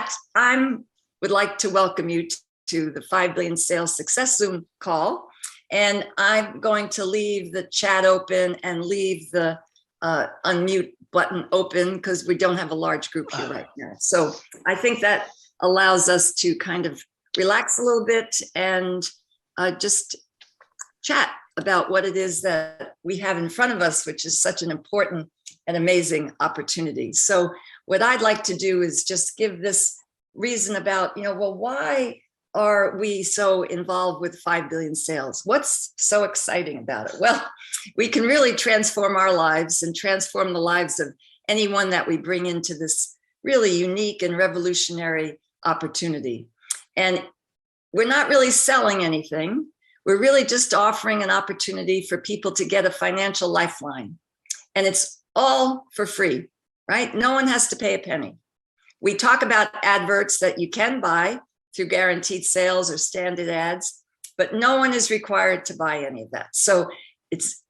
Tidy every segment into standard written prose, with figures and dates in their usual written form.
that, I would like to welcome you to the 5 Billion Sales Success Zoom call. And I'm going to leave the chat open and leave the unmute button open because we don't have a large group here right now. So I think that allows us to kind of relax a little bit and just chat about what it is that we have in front of us, which is such an important and amazing opportunity. So what I'd like to do is just give this reason about, well, why are we so involved with 5 billion sales? What's so exciting about it? Well, we can really transform our lives and transform the lives of anyone that we bring into this really unique and revolutionary opportunity. And we're not really selling anything. We're really just offering an opportunity for people to get a financial lifeline. And it's all for free, right? No one has to pay a penny. We talk about adverts that you can buy through guaranteed sales or standard ads, but no one is required to buy any of that. So it's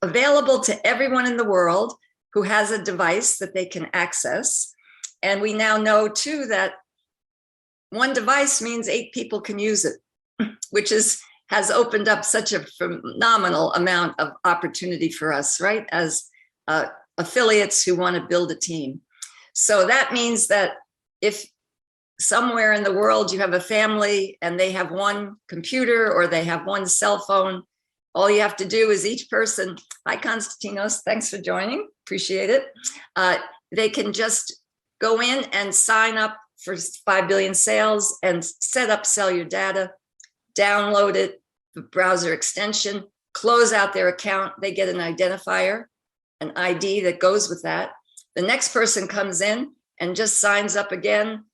available to everyone in the world who has a device that they can access. And we now know too that one device means 8 people can use it, which has opened up such a phenomenal amount of opportunity for us, right? As affiliates who want to build a team. So that means that if somewhere in the world you have a family and they have one computer or they have one cell phone, all you have to do is each person, hi Konstantinos, thanks for joining, appreciate it. They can just go in and sign up for 5 billion sales and set up Sell Your Data, download it, the browser extension, close out their account, they get an identifier, an ID that goes with that. The next person comes in and just signs up again,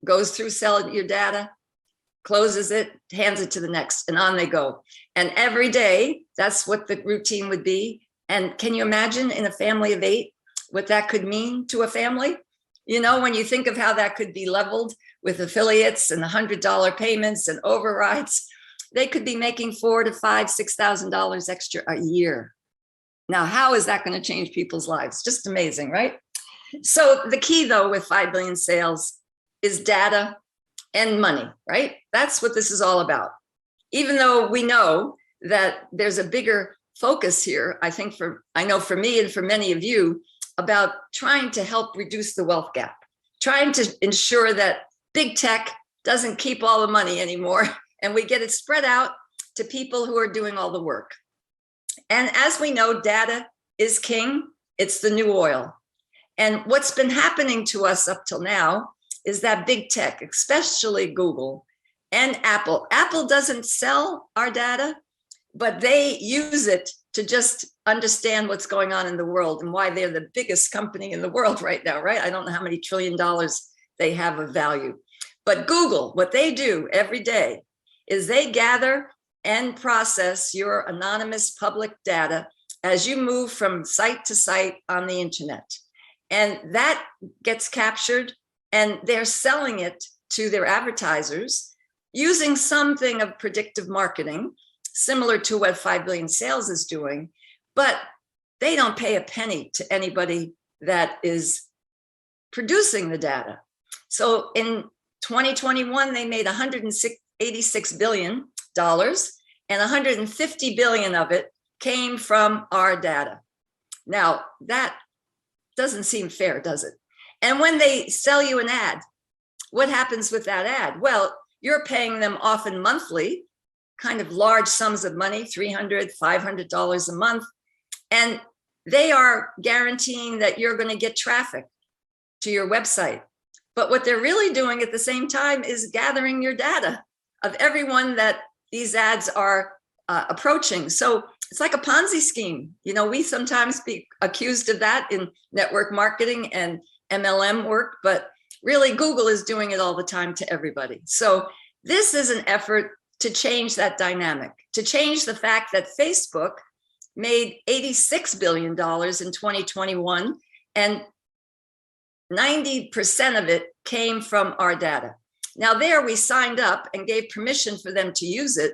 goes through Sell Your Data, closes it, hands it to the next, and on they go. And every day, that's what the routine would be. And can you imagine in a family of 8, what that could mean to a family? When you think of how that could be leveled with affiliates and $100 payments and overrides, they could be making $4,000 to $5,000, $6,000 extra a year. Now, how is that going to change people's lives? Just amazing, right? So the key though with 5 billion sales is data and money, right? That's what this is all about. Even though we know that there's a bigger focus here, I know for me and for many of you, about trying to help reduce the wealth gap, trying to ensure that big tech doesn't keep all the money anymore, and we get it spread out to people who are doing all the work. And as we know, data is king. It's the new oil. And what's been happening to us up till now is that big tech, especially Google and Apple. Apple doesn't sell our data, but they use it to just understand what's going on in the world and why they're the biggest company in the world right now, right? I don't know how many $1 trillion they have of value. But Google, what they do every day is they gather and process your anonymous public data as you move from site to site on the internet. And that gets captured and they're selling it to their advertisers using something of predictive marketing, similar to what 5 billion sales is doing, but they don't pay a penny to anybody that is producing the data. So in 2021, they made $186 billion, and 150 billion of it came from our data. Now, that doesn't seem fair, does it? And when they sell you an ad, what happens with that ad? Well, you're paying them often monthly, kind of large sums of money, $300, $500 a month. And they are guaranteeing that you're going to get traffic to your website. But what they're really doing at the same time is gathering your data of everyone that these ads are approaching. So it's like a Ponzi scheme. We sometimes be accused of that in network marketing and MLM work, but really Google is doing it all the time to everybody. So this is an effort to change that dynamic, to change the fact that Facebook made $86 billion in 2021, and 90% of it came from our data. Now there we signed up and gave permission for them to use it,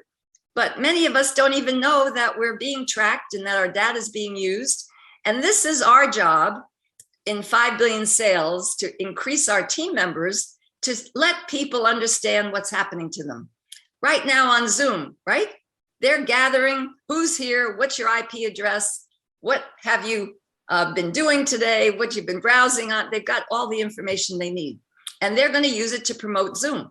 but many of us don't even know that we're being tracked and that our data is being used. And this is our job in 5 billion sales to increase our team members to let people understand what's happening to them. Right now on Zoom, right? They're gathering who's here, what's your IP address, what have you been doing today, what you've been browsing on. They've got all the information they need, and they're going to use it to promote Zoom.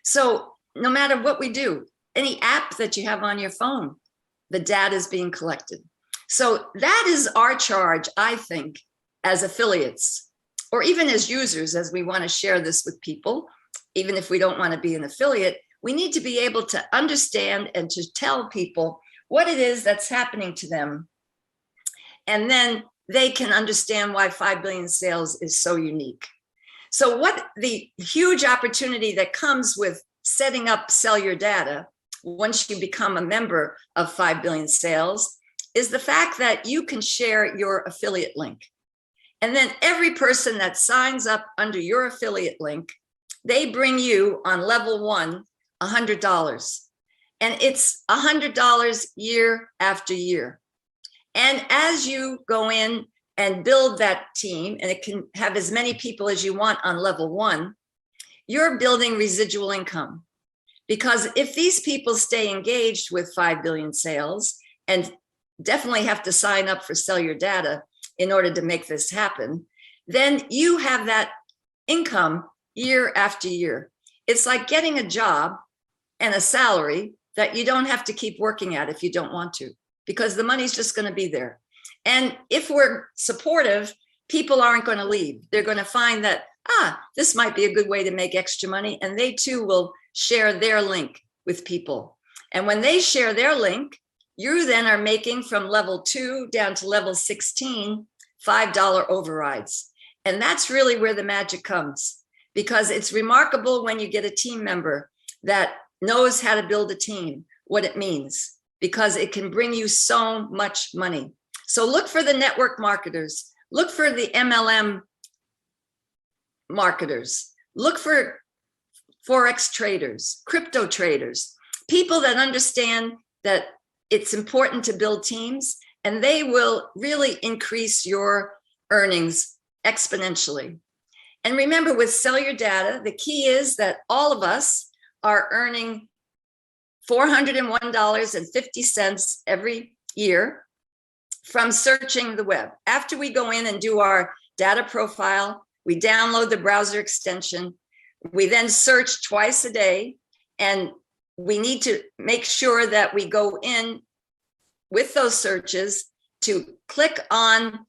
So no matter what we do, any app that you have on your phone, the data is being collected. So that is our charge, I think, as affiliates, or even as users, as we want to share this with people. Even if we don't want to be an affiliate, we need to be able to understand and to tell people what it is that's happening to them. And then they can understand why 5 billion sales is so unique. So what the huge opportunity that comes with setting up Sell Your Data once you become a member of 5 billion sales is the fact that you can share your affiliate link. And then every person that signs up under your affiliate link, they bring you on level 1, $100. And it's $100 year after year. And as you go in and build that team, and it can have as many people as you want on level 1, you're building residual income. Because if these people stay engaged with 5 billion sales and definitely have to sign up for Sell Your Data in order to make this happen, then you have that income year after year. It's like getting a job and a salary that you don't have to keep working at if you don't want to, because the money's just going to be there. And if we're supportive, people aren't going to leave. They're going to find that, this might be a good way to make extra money. And they too will share their link with people. And when they share their link, you then are making from level 2 down to level 16, $5 overrides. And that's really where the magic comes, because it's remarkable when you get a team member that knows how to build a team, what it means, because it can bring you so much money. So look for the network marketers, look for the MLM marketers, look for Forex traders, crypto traders, people that understand that it's important to build teams, and they will really increase your earnings exponentially. And remember, with Sell Your Data, the key is that all of us are earning $401.50 every year from searching the web. After we go in and do our data profile, we download the browser extension, we then search twice a day, and we need to make sure that we go in with those searches to click on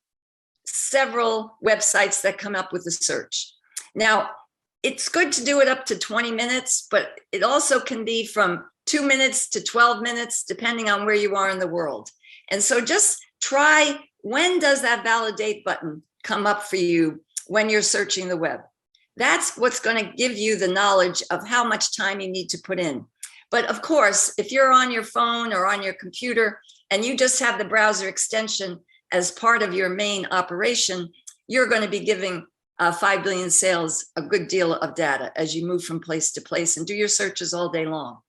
several websites that come up with the search. Now, it's good to do it up to 20 minutes, but it also can be from 2 minutes to 12 minutes, depending on where you are in the world. And so just try, when does that validate button come up for you when you're searching the web? That's what's going to give you the knowledge of how much time you need to put in. But of course, if you're on your phone or on your computer and you just have the browser extension as part of your main operation, you're going to be giving 5 billion sales a good deal of data as you move from place to place and do your searches all day long.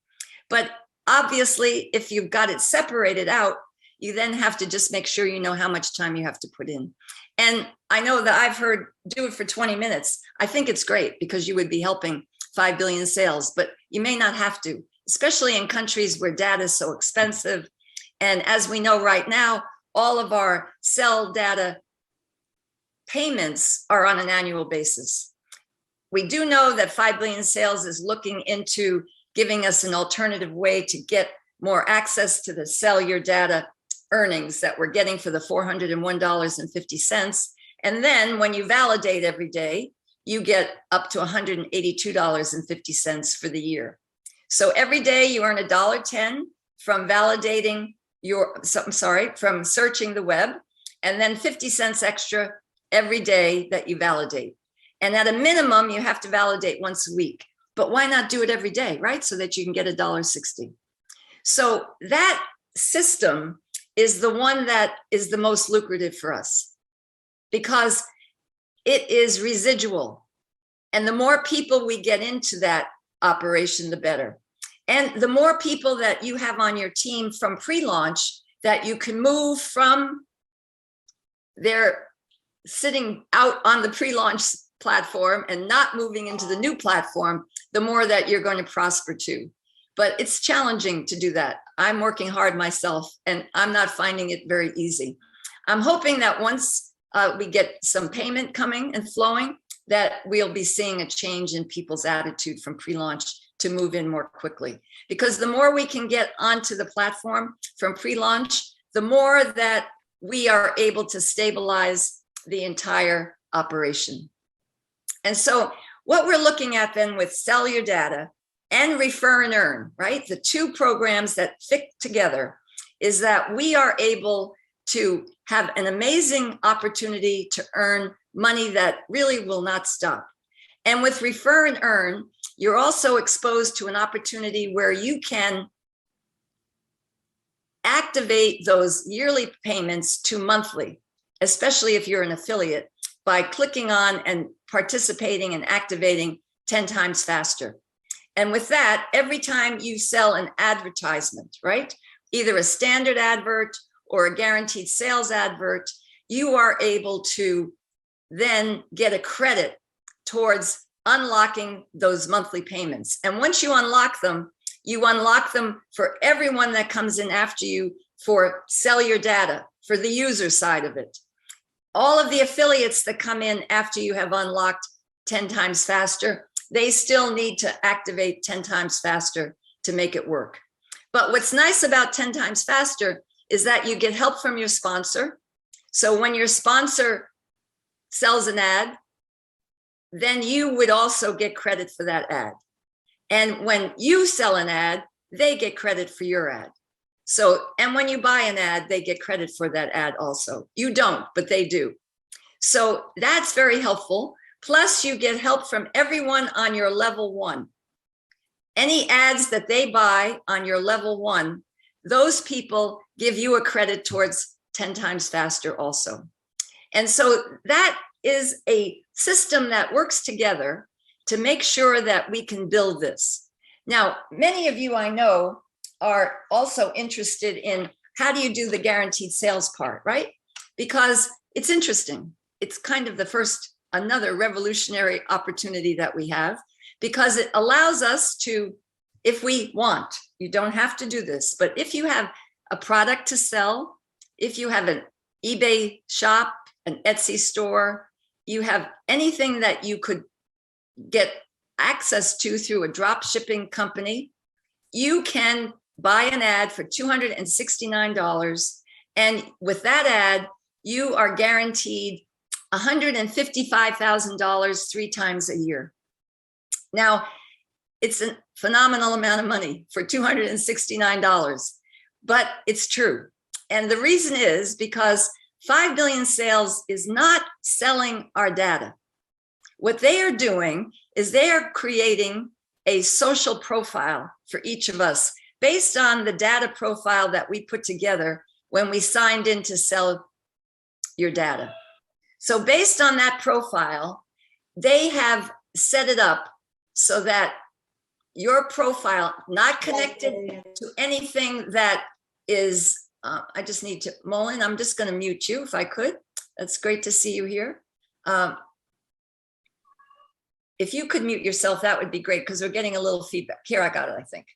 But obviously, if you've got it separated out, you then have to just make sure you know how much time you have to put in. And I know that I've heard do it for 20 minutes. I think it's great because you would be helping 5 billion sales, but you may not have to, especially in countries where data is so expensive. And as we know right now, all of our sell data payments are on an annual basis. We do know that 5 billion sales is looking into giving us an alternative way to get more access to the Sell Your Data earnings that we're getting for the $401.50. And then when you validate every day, you get up to $182.50 for the year. So every day you earn $1.10 from validating from searching the web, and then 50 cents extra every day that you validate. And at a minimum, you have to validate once a week, but why not do it every day, right? So that you can get $1.60. So that system is the one that is the most lucrative for us because it is residual. And the more people we get into that operation, the better. And the more people that you have on your team from pre-launch that you can move from their sitting out on the pre-launch platform and not moving into the new platform, the more that you're going to prosper too. But it's challenging to do that. I'm working hard myself, and I'm not finding it very easy. I'm hoping that once we get some payment coming and flowing, that we'll be seeing a change in people's attitude from pre-launch to move in more quickly. Because the more we can get onto the platform from pre-launch, the more that we are able to stabilize the entire operation. And so what we're looking at then with Sell Your Data and Refer and Earn, right? The two programs that fit together is that we are able to have an amazing opportunity to earn money that really will not stop. And with Refer and Earn, you're also exposed to an opportunity where you can activate those yearly payments to monthly, especially if you're an affiliate, by clicking on and participating and activating 10 times faster. And with that, every time you sell an advertisement, right? Either a standard advert or a guaranteed sales advert, you are able to then get a credit towards unlocking those monthly payments. And once you unlock them for everyone that comes in after you for Sell Your Data, for the user side of it. All of the affiliates that come in after you have unlocked 10 times faster, they still need to activate 10 times faster to make it work. But what's nice about 10 times faster is that you get help from your sponsor. So when your sponsor sells an ad, then you would also get credit for that ad. And when you sell an ad, they get credit for your ad. So, and when you buy an ad, they get credit for that ad also. You don't, but they do. So that's very helpful. Plus you get help from everyone on your level 1. Any ads that they buy on your level 1, those people give you a credit towards 10 times faster also. And so that is a system that works together to make sure that we can build this. Now, many of you I know are also interested in how do you do the guaranteed sales part, right? Because it's interesting. It's kind of the first, another revolutionary opportunity that we have, because it allows us to, if we want, you don't have to do this, but if you have a product to sell, if you have an eBay shop, an Etsy store, you have anything that you could get access to through a drop shipping company, you can buy an ad for $269. And with that ad, you are guaranteed $155,000 3 times a year. Now, it's a phenomenal amount of money for $269, but it's true. And the reason is because 5 Billion Sales is not selling our data. What they are doing is they are creating a social profile for each of us based on the data profile that we put together when we signed in to sell your data. So based on that profile, they have set it up so that your profile, not connected to anything that is, I just need to, Mullen, I'm just going to mute you if I could. That's great to see you here. If you could mute yourself, that would be great because we're getting a little feedback. Here, I got it, I think.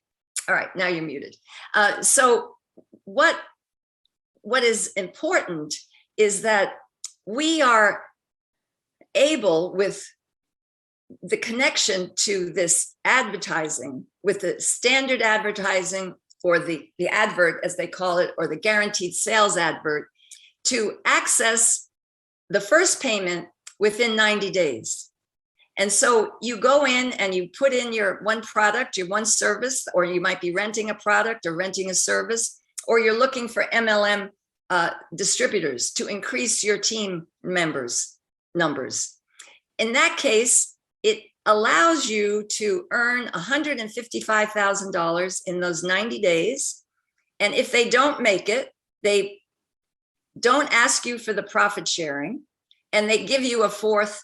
All right, now you're muted. So what is important is that we are able, with the connection to this advertising, with the standard advertising or the advert, as they call it, or the guaranteed sales advert, to access the first payment within 90 days. And so you go in and you put in your one product, your one service, or you might be renting a product or renting a service, or you're looking for MLM distributors to increase your team members' numbers. In that case, it allows you to earn $155,000 in those 90 days. And if they don't make it, they don't ask you for the profit sharing, and they give you a 4th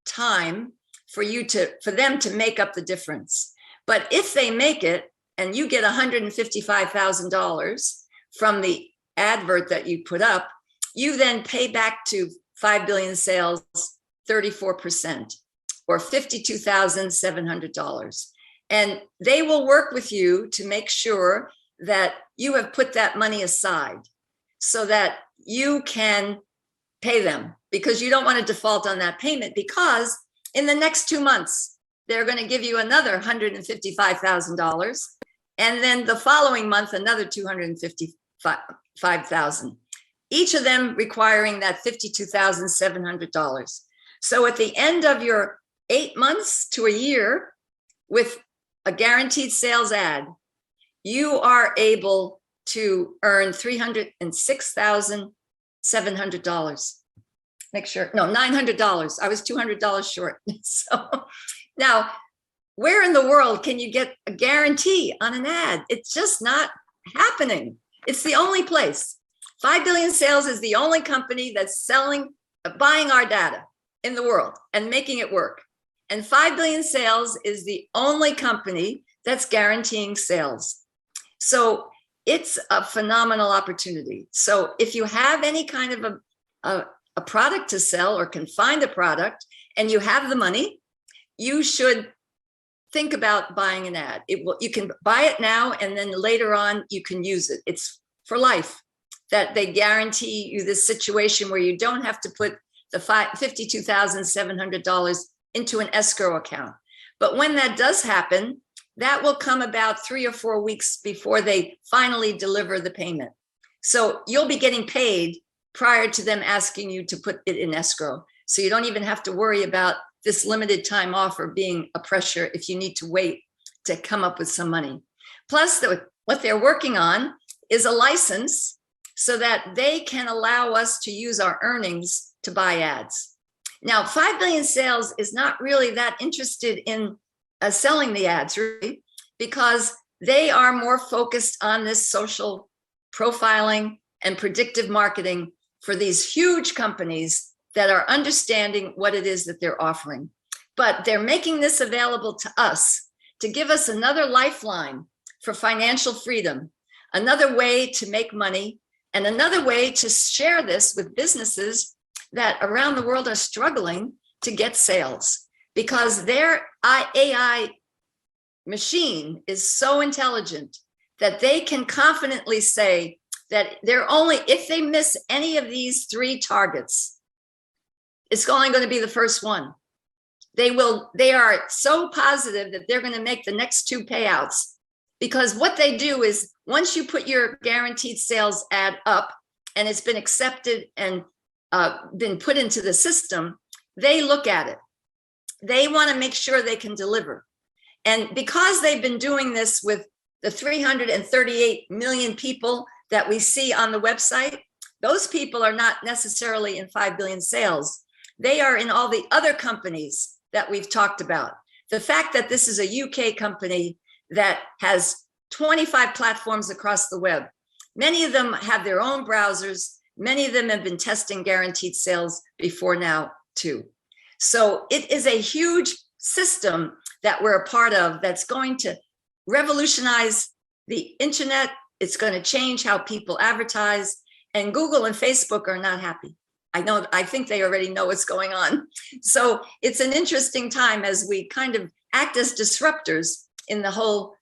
time for them to make up the difference. But if they make it and you get $155,000 from the advert that you put up, you then pay back to 5 billion sales, 34%, or $52,700. And they will work with you to make sure that you have put that money aside so that you can pay them, because you don't want to default on that payment, because in the next 2 months, they're going to give you another $155,000. And then the following month, another $255,000, each of them requiring that $52,700. So at the end of your 8 months to a year with a guaranteed sales ad, you are able to earn $306,700. Make sure, no, $900. I was $200 short. So now, where in the world can you get a guarantee on an ad? It's just not happening. It's the only place. 5 Billion Sales is the only company that's buying our data in the world and making it work. And 5 Billion Sales is the only company that's guaranteeing sales. So it's a phenomenal opportunity. So if you have any kind of a product to sell, or can find a product and you have the money, you should think about buying an ad. You can buy it now, and then later on you can use it. It's for life, that they guarantee you this situation where you don't have to put the $52,700 into an escrow account. But when that does happen, that will come about 3 or 4 weeks before they finally deliver the payment. So you'll be getting paid prior to them asking you to put it in escrow. So you don't even have to worry about this limited time offer being a pressure if you need to wait to come up with some money. Plus, what they're working on is a license so that they can allow us to use our earnings to buy ads. Now, 5 Billion Sales is not really that interested in selling the ads, really, because they are more focused on this social profiling and predictive marketing for these huge companies that are understanding what it is that they're offering. But they're making this available to us to give us another lifeline for financial freedom, another way to make money, and another way to share this with businesses that around the world are struggling to get sales, because their AI machine is so intelligent that they can confidently say that if they miss any of these 3 targets, it's only going to be the first one. They are so positive that they're going to make the next 2 payouts, because what they do is, once you put your guaranteed sales ad up and it's been accepted and been put into the system, they look at it. They want to make sure they can deliver. And because they've been doing this with the 338 million people that we see on the website, those people are not necessarily in 5 billion sales. They are in all the other companies that we've talked about. The fact that this is a UK company that has 25 platforms across the web. Many of them have their own browsers. Many of them have been testing guaranteed sales before now too. So it is a huge system that we're a part of that's going to revolutionize the internet. It's going to change how people advertise, and Google and Facebook are not happy. I think they already know what's going on. So it's an interesting time as we kind of act as disruptors in the whole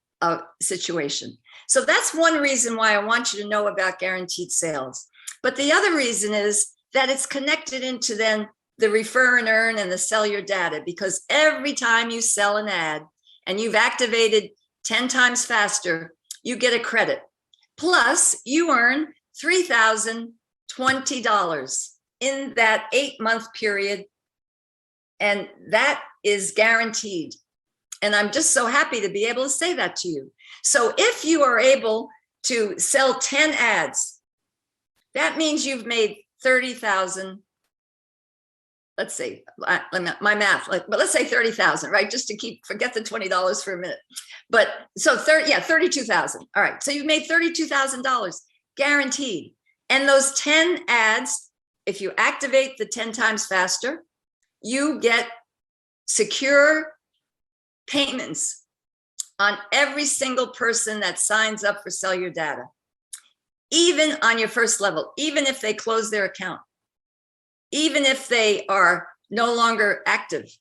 situation. So that's one reason why I want you to know about guaranteed sales. But the other reason is that it's connected into then the refer and earn and the sell your data, because every time you sell an ad and you've activated 10 times faster, you get a credit. Plus you earn $3,020 in that 8-month period. And that is guaranteed. And I'm just so happy to be able to say that to you. So if you are able to sell 10 ads, that means you've made 30,000. Let's see, my math, but let's say 30,000, right? Just to forget the $20 for a minute. But so 32,000. All right, so you've made $32,000 guaranteed. And those 10 ads, if you activate the 10 times faster, you get secure payments on every single person that signs up for Sell Your Data, even on your first level, even if they close their account. even if they are no longer active.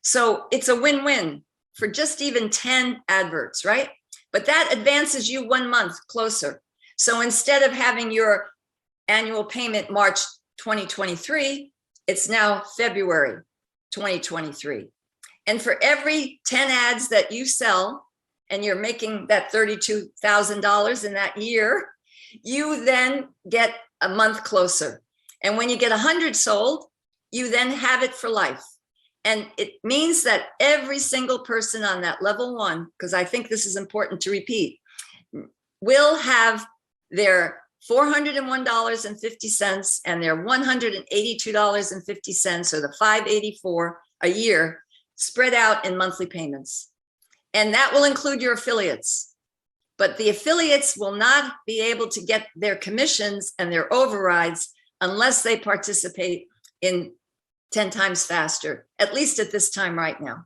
So it's a win-win for just even 10 adverts, right? But that advances you 1 month closer. So instead of having your annual payment March 2023, it's now February 2023. And for every 10 ads that you sell, and you're making that $32,000 in that year, you then get a month closer. And when you get 100 sold, you then have it for life. And it means that every single person on that level 1, because I think this is important to repeat, will have their $401.50 and their $182.50, or the $584 a year, spread out in monthly payments. And that will include your affiliates. But the affiliates will not be able to get their commissions and their overrides unless they participate in 10 times faster, at least at this time right now.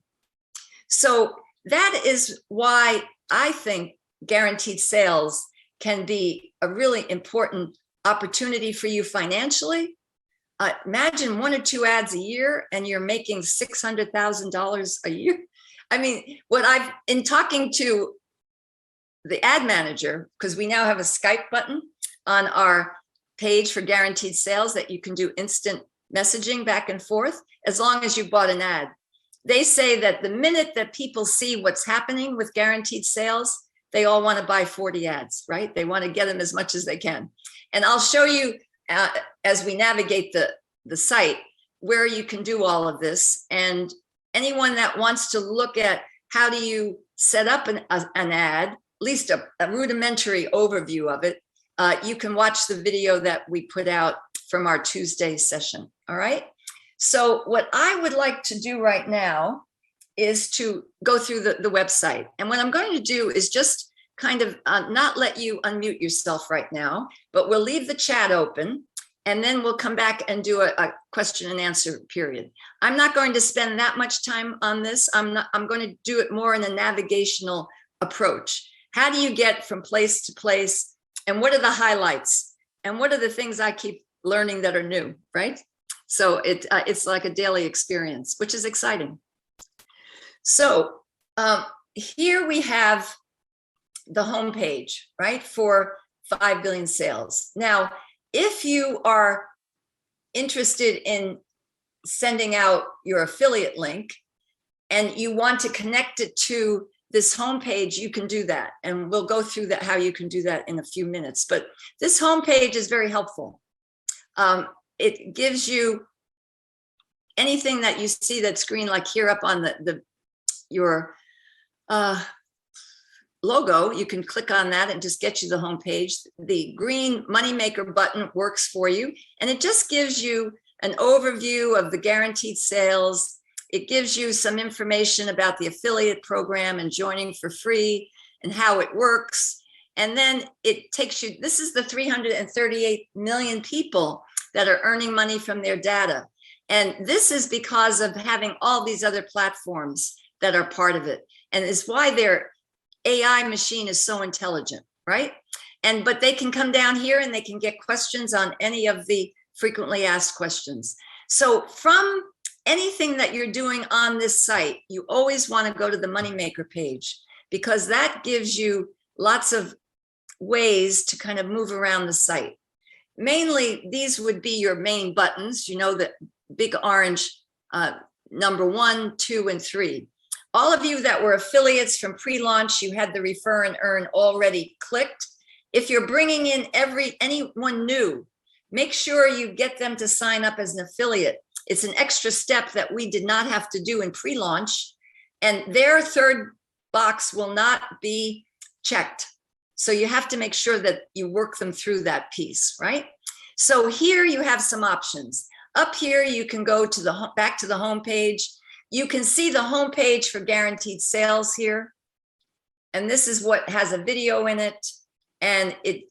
So that is why I think guaranteed sales can be a really important opportunity for you financially. Imagine 1 or 2 ads a year and you're making $600,000 a year. I mean, in talking to the ad manager, because we now have a Skype button on our page for guaranteed sales that you can do instant messaging back and forth, as long as you bought an ad. They say that the minute that people see what's happening with guaranteed sales, they all want to buy 40 ads, right? They want to get them as much as they can. And I'll show you as we navigate the site where you can do all of this. And anyone that wants to look at how do you set up an ad, at least a rudimentary overview of it, you can watch the video that we put out from our Tuesday session, all right? So what I would like to do right now is to go through the website. And what I'm going to do is just kind of not let you unmute yourself right now, but we'll leave the chat open, and then we'll come back and do a question and answer period. I'm not going to spend that much time on this. I'm going to do it more in a navigational approach. How do you get from place to place? And what are the highlights? And what are the things I keep learning that are new, right? So it's like a daily experience, which is exciting. So here we have the homepage, right, for 5 billion sales. Now, if you are interested in sending out your affiliate link and you want to connect it to this homepage, you can do that. And we'll go through that, how you can do that in a few minutes. But this homepage is very helpful. It gives you anything that you see that's green, like here up on your logo, you can click on that and just get you the homepage. The green Moneymaker button works for you, and it just gives you an overview of the guaranteed sales. It gives you some information about the affiliate program and joining for free and how it works. And then it takes you, this is the 338 million people that are earning money from their data. And this is because of having all these other platforms that are part of it. And it's why their AI machine is so intelligent, right? But they can come down here and they can get questions on any of the frequently asked questions. So from anything that you're doing on this site, you always want to go to the Moneymaker page, because that gives you lots of ways to kind of move around the site. Mainly, these would be your main buttons, you know, the big orange number 1, 2, and 3. All of you that were affiliates from pre-launch, you had the refer and earn already clicked. If you're bringing in anyone new, make sure you get them to sign up as an affiliate. It's an extra step that we did not have to do in pre-launch, and their third box will not be checked. So you have to make sure that you work them through that piece, right? So here you have some options. Up here, you can go to back to the home page. You can see the home page for guaranteed sales here. And this is what has a video in it. And it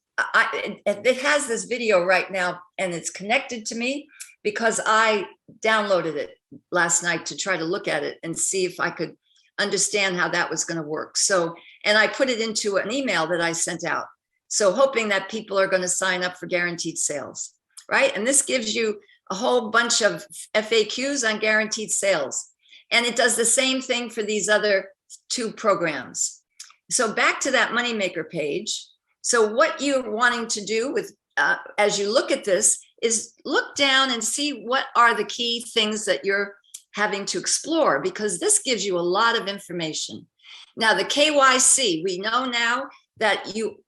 has this video right now, and it's connected to me because I downloaded it last night to try to look at it and see if I could understand how that was going to work. So, and I put it into an email that I sent out. So hoping that people are going to sign up for guaranteed sales, right? And this gives you a whole bunch of FAQs on guaranteed sales. And it does the same thing for these other 2 programs. So back to that moneymaker page. So what you're wanting to do with, as you look at this, is look down and see what are the key things that you're having to explore, because this gives you a lot of information. Now the KYC, we know now that you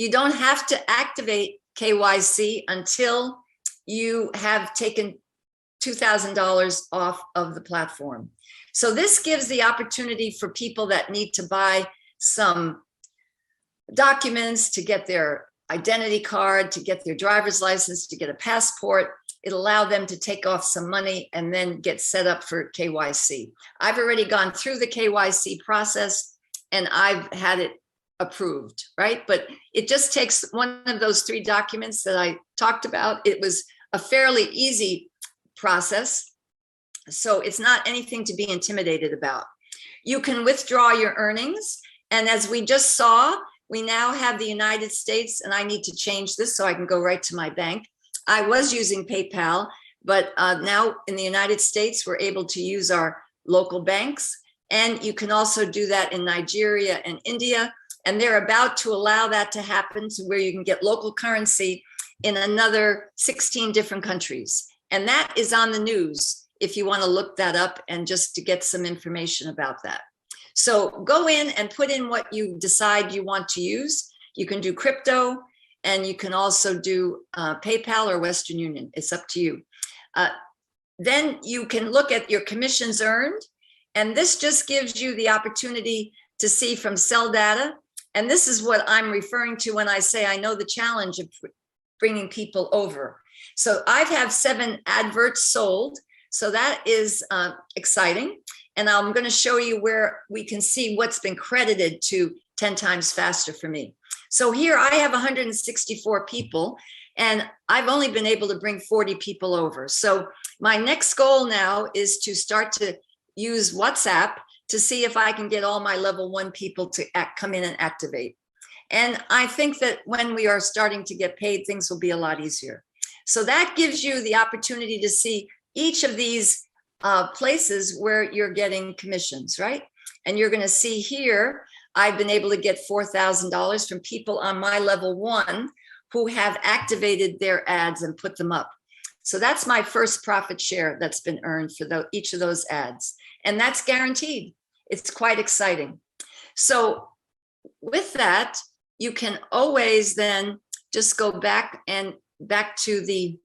don't have to activate KYC until you have taken $2,000 off of the platform. So this gives the opportunity for people that need to buy some documents, to get their identity card, to get their driver's license, to get a passport. It allowed them to take off some money and then get set up for KYC. I've already gone through the KYC process and I've had it approved, right? But it just takes one of those 3 documents that I talked about. It was a fairly easy process, so it's not anything to be intimidated about. You can withdraw your earnings, and as we just saw, we now have the United States, and I need to change this so I can go right to my bank. I was using PayPal, but now in the United States, we're able to use our local banks, and you can also do that in Nigeria and India, and they're about to allow that to happen to where you can get local currency in another 16 different countries. And that is on the news if you want to look that up and just to get some information about that. So go in and put in what you decide you want to use. You can do crypto, and you can also do PayPal or Western Union. It's up to you. Then you can look at your commissions earned, and this just gives you the opportunity to see from sell data. And this is what I'm referring to when I say I know the challenge of bringing people over. So I have 7 adverts sold. So that is exciting. And I'm going to show you where we can see what's been credited to 10 times faster for me. So here I have 164 people, and I've only been able to bring 40 people over. So my next goal now is to start to use WhatsApp to see if I can get all my level 1 people to come in and activate. And I think that when we are starting to get paid, things will be a lot easier. So that gives you the opportunity to see each of these places where you're getting commissions, right? And you're going to see here, I've been able to get $4,000 from people on my level 1 who have activated their ads and put them up. So that's my first profit share that's been earned for each of those ads. And that's guaranteed. It's quite exciting. So with that, you can always then just go back to the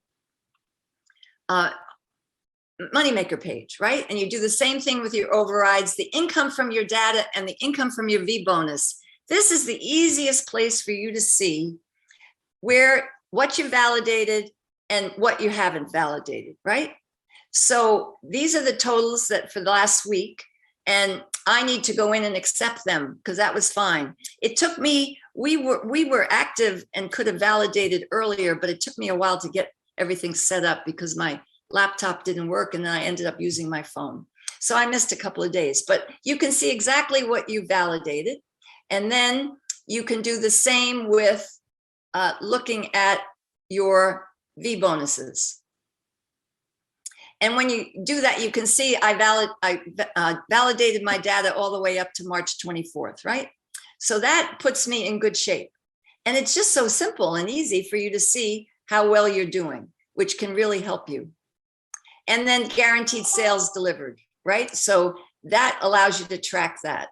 moneymaker page, right? And you do the same thing with your overrides, the income from your data and the income from your V bonus. This is the easiest place for you to see what you validated and what you haven't validated, right? So these are the totals that for the last week, and I need to go in and accept them because that was fine. It took me, we were active and could have validated earlier, but it took me a while to get everything set up because my laptop didn't work, and then I ended up using my phone. So I missed a couple of days, but you can see exactly what you validated. And then you can do the same with looking at your V bonuses. And when you do that, you can see I validated my data all the way up to March 24th, right? So that puts me in good shape. And it's just so simple and easy for you to see how well you're doing, which can really help you. And then guaranteed sales delivered, right? So that allows you to track that.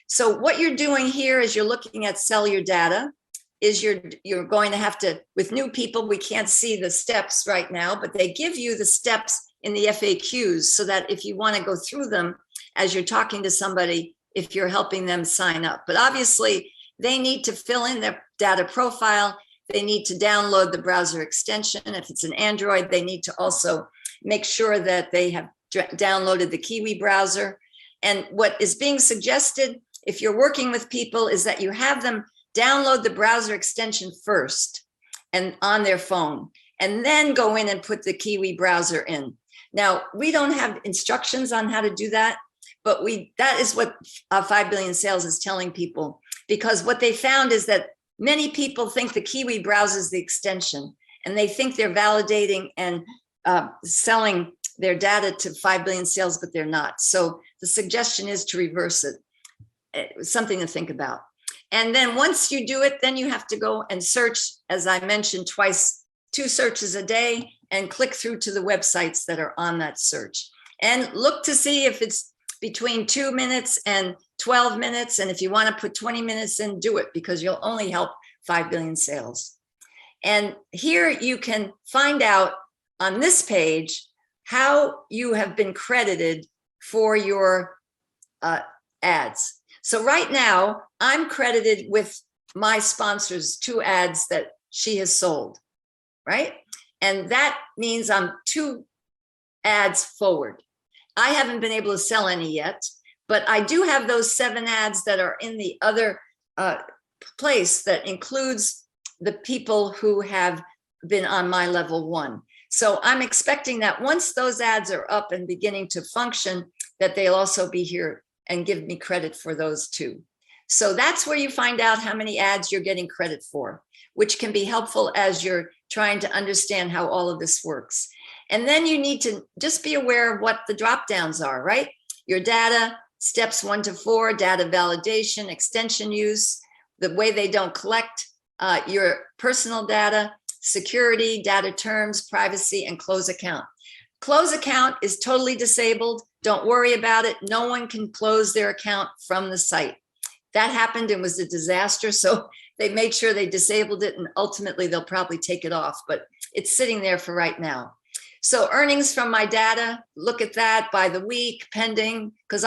So what you're doing here is you're looking at sell your data, is you're going to have to, with new people, we can't see the steps right now, but they give you the steps in the FAQs so that if you want to go through them as you're talking to somebody, if you're helping them sign up. But obviously they need to fill in their data profile. They need to download the browser extension. If it's an Android, they need to also make sure that they have downloaded the Kiwi browser. And what is being suggested, if you're working with people, is that you have them download the browser extension first and on their phone, and then go in and put the Kiwi browser in. Now, we don't have instructions on how to do that, but that is what 5 Billion Sales is telling people, because what they found is that many people think the Kiwi browser is the extension, and they think they're validating and selling their data to 5 billion sales, but they're not. So the suggestion is to reverse it. It's something to think about. And then once you do it, then you have to go and search, as I mentioned, twice, 2 searches a day, and click through to the websites that are on that search. And look to see if it's between 2 minutes and 12 minutes. And if you want to put 20 minutes in, do it, because you'll only help 5 billion sales. And here you can find out on this page how you have been credited for your ads. So right now, I'm credited with my sponsor's 2 ads that she has sold, right? And that means I'm 2 ads forward. I haven't been able to sell any yet, but I do have those 7 ads that are in the other place that includes the people who have been on my level 1. So I'm expecting that once those ads are up and beginning to function, that they'll also be here and give me credit for those 2. So that's where you find out how many ads you're getting credit for, which can be helpful as you're trying to understand how all of this works. And then you need to just be aware of what the drop downs are, right? Your data, steps 1 to 4, data validation, extension use, the way they don't collect your personal data, security, data terms, privacy, and close account. Close account is totally disabled. Don't worry about it. No one can close their account from the site. That happened and was a disaster. So they made sure they disabled it, and ultimately they'll probably take it off, but it's sitting there for right now. So earnings from my data, look at that by the week, pending, because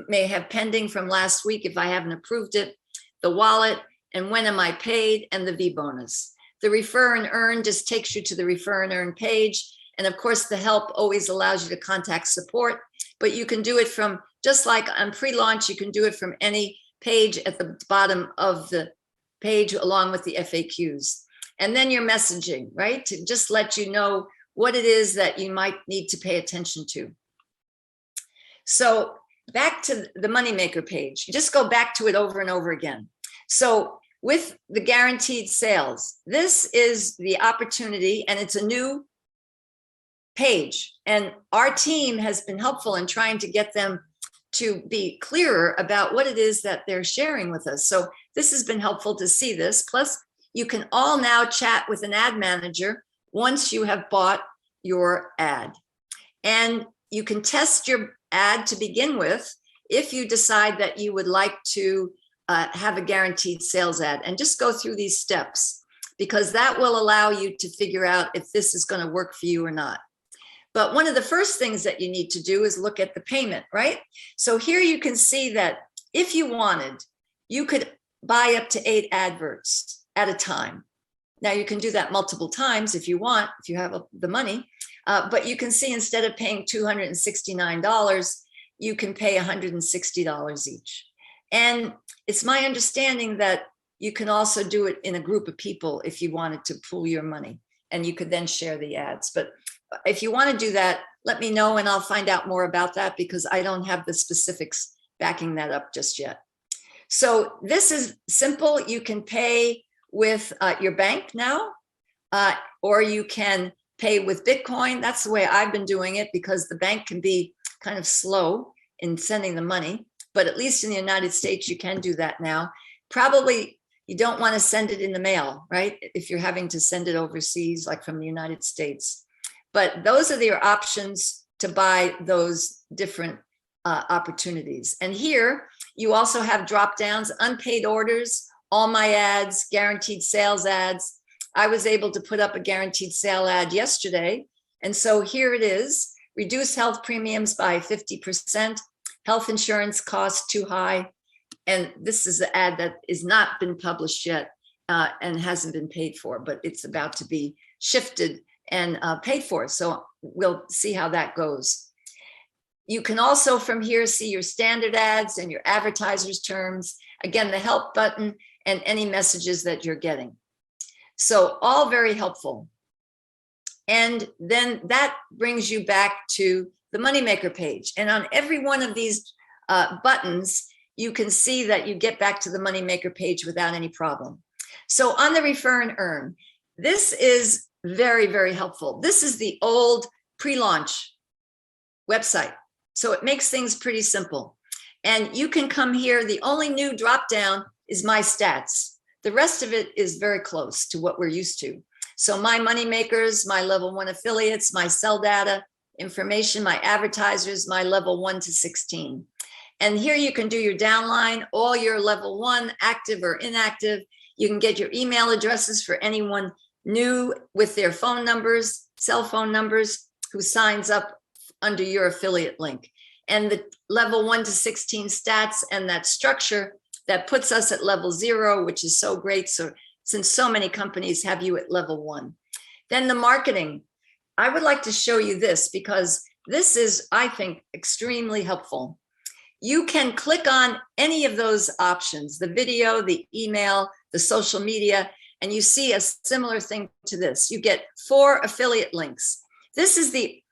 may have pending from last week if I haven't approved it, the wallet, and when am I paid, and the V bonus. The refer and earn just takes you to the refer and earn page. And of course, the help always allows you to contact support, but you can do it from, just like on pre-launch, you can do it from any page at the bottom of the page along with the FAQs. And then your messaging, right? To just let you know what it is that you might need to pay attention to. So back to the moneymaker page, you just go back to it over and over again. So with the guaranteed sales, this is the opportunity, and it's a new page. And our team has been helpful in trying to get them to be clearer about what it is that they're sharing with us. So this has been helpful to see this. Plus, you can all now chat with an ad manager once you have bought your ad. And you can test your ad to begin with if you decide that you would like to have a guaranteed sales ad, and just go through these steps, because that will allow you to figure out if this is going to work for you or not. But one of the first things that you need to do is look at the payment, right? So here you can see that if you wanted, you could buy up to 8 adverts at a time. Now you can do that multiple times if you want, if you have the money, but you can see instead of paying $269, you can pay $160 each. And it's my understanding that you can also do it in a group of people if you wanted to pool your money, and you could then share the ads. But if you want to do that, let me know and I'll find out more about that, because I don't have the specifics backing that up just yet. So this is simple. You can pay with your bank now, or you can pay with Bitcoin. That's the way I've been doing it, because the bank can be kind of slow in sending the money. But at least in the United States, you can do that now. Probably you don't want to send it in the mail, right? If you're having to send it overseas, like from the United States. But those are your options to buy those different opportunities. And here you also have drop downs, unpaid orders, all my ads, guaranteed sales ads. I was able to put up a guaranteed sale ad yesterday. And so here it is: reduce health premiums by 50%. Health insurance costs too high. And this is the ad that is not been published yet and hasn't been paid for, but it's about to be shifted and paid for. So we'll see how that goes. You can also from here see your standard ads and your advertisers terms, again, the help button and any messages that you're getting. So all very helpful. And then that brings you back to the moneymaker page. And on every one of these buttons, you can see that you get back to the moneymaker page without any problem. So on the refer and earn, this is very, very helpful. This is the old pre-launch website. So it makes things pretty simple. And you can come here. The only new drop down is my stats. The rest of it is very close to what we're used to. So my money makers, my level 1 affiliates, my sell data information, my advertisers, my level 1 to 16. And here you can do your downline, all your level 1 active or inactive. You can get your email addresses for anyone new with their phone numbers, cell phone numbers, who signs up under your affiliate link. And the level 1 to 16 stats and that structure that puts us at level 0, which is so great. So since so many companies have you at level 1. Then the marketing. I would like to show you this because this is, I think, extremely helpful. You can click on any of those options, the video, the email, the social media, and you see a similar thing to this. You get 4 affiliate links. This is the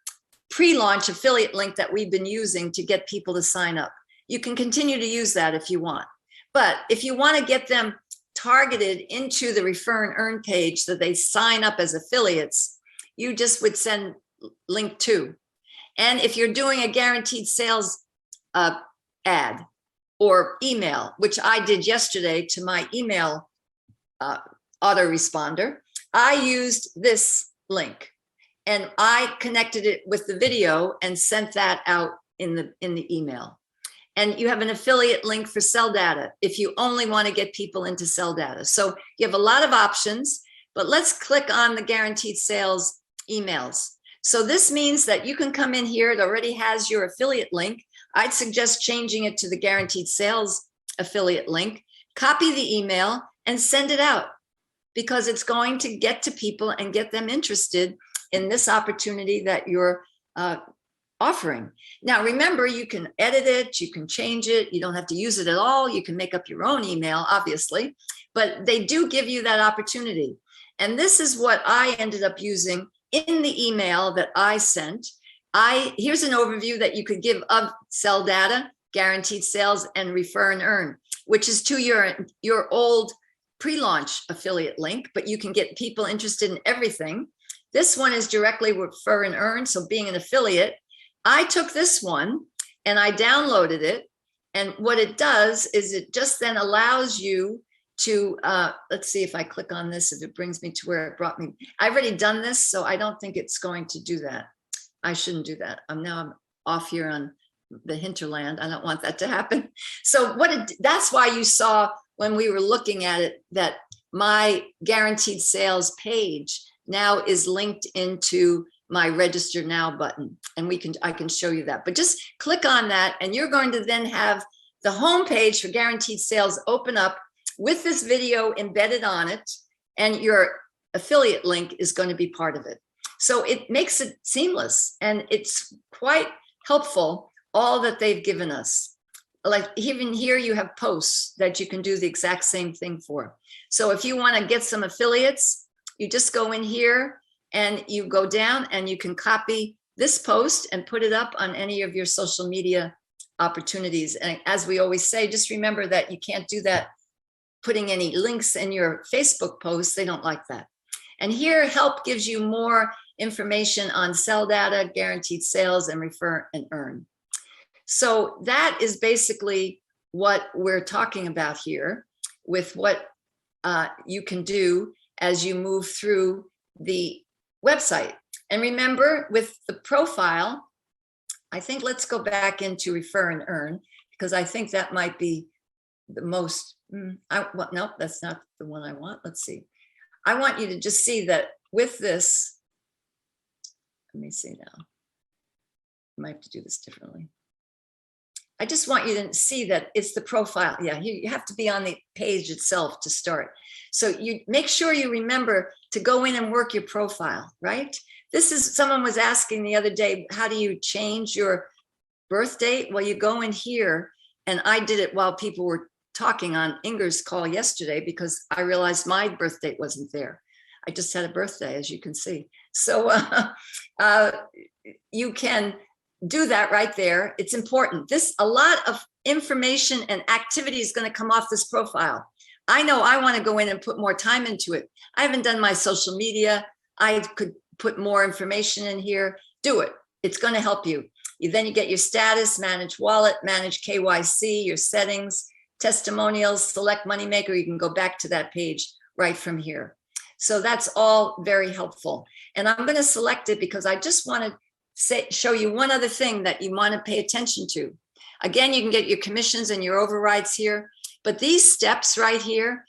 pre-launch affiliate link that we've been using to get people to sign up. You can continue to use that if you want. But if you want to get them targeted into the refer and earn page so they sign up as affiliates, you just would send link 2. And if you're doing a guaranteed sales ad or email, which I did yesterday to my email autoresponder, I used this link and I connected it with the video and sent that out in the email. And you have an affiliate link for sell data if you only want to get people into sell data. So you have a lot of options, but let's click on the guaranteed sales emails. So this means that you can come in here. It already has your affiliate link. I'd suggest changing it to the guaranteed sales affiliate link, copy the email and send it out, because it's going to get to people and get them interested in this opportunity that you're offering. Now, remember, you can edit it, you can change it, you don't have to use it at all. You can make up your own email, obviously, but they do give you that opportunity. And this is what I ended up using in the email that I sent. Here's an overview that you could give of sell data, guaranteed sales, and refer and earn, which is to your old pre-launch affiliate link, but you can get people interested in everything. This one is directly refer and earn, so being an affiliate. I took this one and I downloaded it, and what it does is it just then allows you to, let's see if I click on this, if it brings me to where it brought me. I've already done this, so I don't think it's going to do that. I shouldn't do that. I'm off here on the hinterland. I don't want that to happen. So that's why you saw when we were looking at it that my guaranteed sales page now is linked into my register now button, and I can show you that. But just click on that and you're going to then have the home page for guaranteed sales open up with this video embedded on it, and your affiliate link is going to be part of it. So it makes it seamless, and it's quite helpful, all that they've given us. Like even here you have posts that you can do the exact same thing for. So if you want to get some affiliates, you just go in here and you go down and you can copy this post and put it up on any of your social media opportunities. And as we always say, just remember that you can't do that putting any links in your Facebook posts. They don't like that. And here help gives you more information on sell data, guaranteed sales, and refer and earn. So that is basically what we're talking about here with what you can do as you move through the website. And remember, with the profile, I think let's go back into refer and earn, because I think that might be the most, no, that's not the one I want. Let's see. I want you to just see that with this, let me see now. I might have to do this differently. I just want you to see that it's the profile. Yeah, you have to be on the page itself to start. So you make sure you remember to go in and work your profile, right? This is, someone was asking the other day, how do you change your birth date? Well, you go in here, and I did it while people were talking on Inger's call yesterday, because I realized my birth date wasn't there. I just had a birthday, as you can see. So you can do that right there. It's important. A lot of information and activity is going to come off this profile. I know I want to go in and put more time into it. I haven't done my social media. I could put more information in here. Do it. It's going to help you. Then you get your status, manage wallet, manage KYC, your settings, testimonials, select moneymaker. You can go back to that page right from here. So that's all very helpful. And I'm going to select it because I just want to show you one other thing that you want to pay attention to. Again, you can get your commissions and your overrides here, but these steps right here,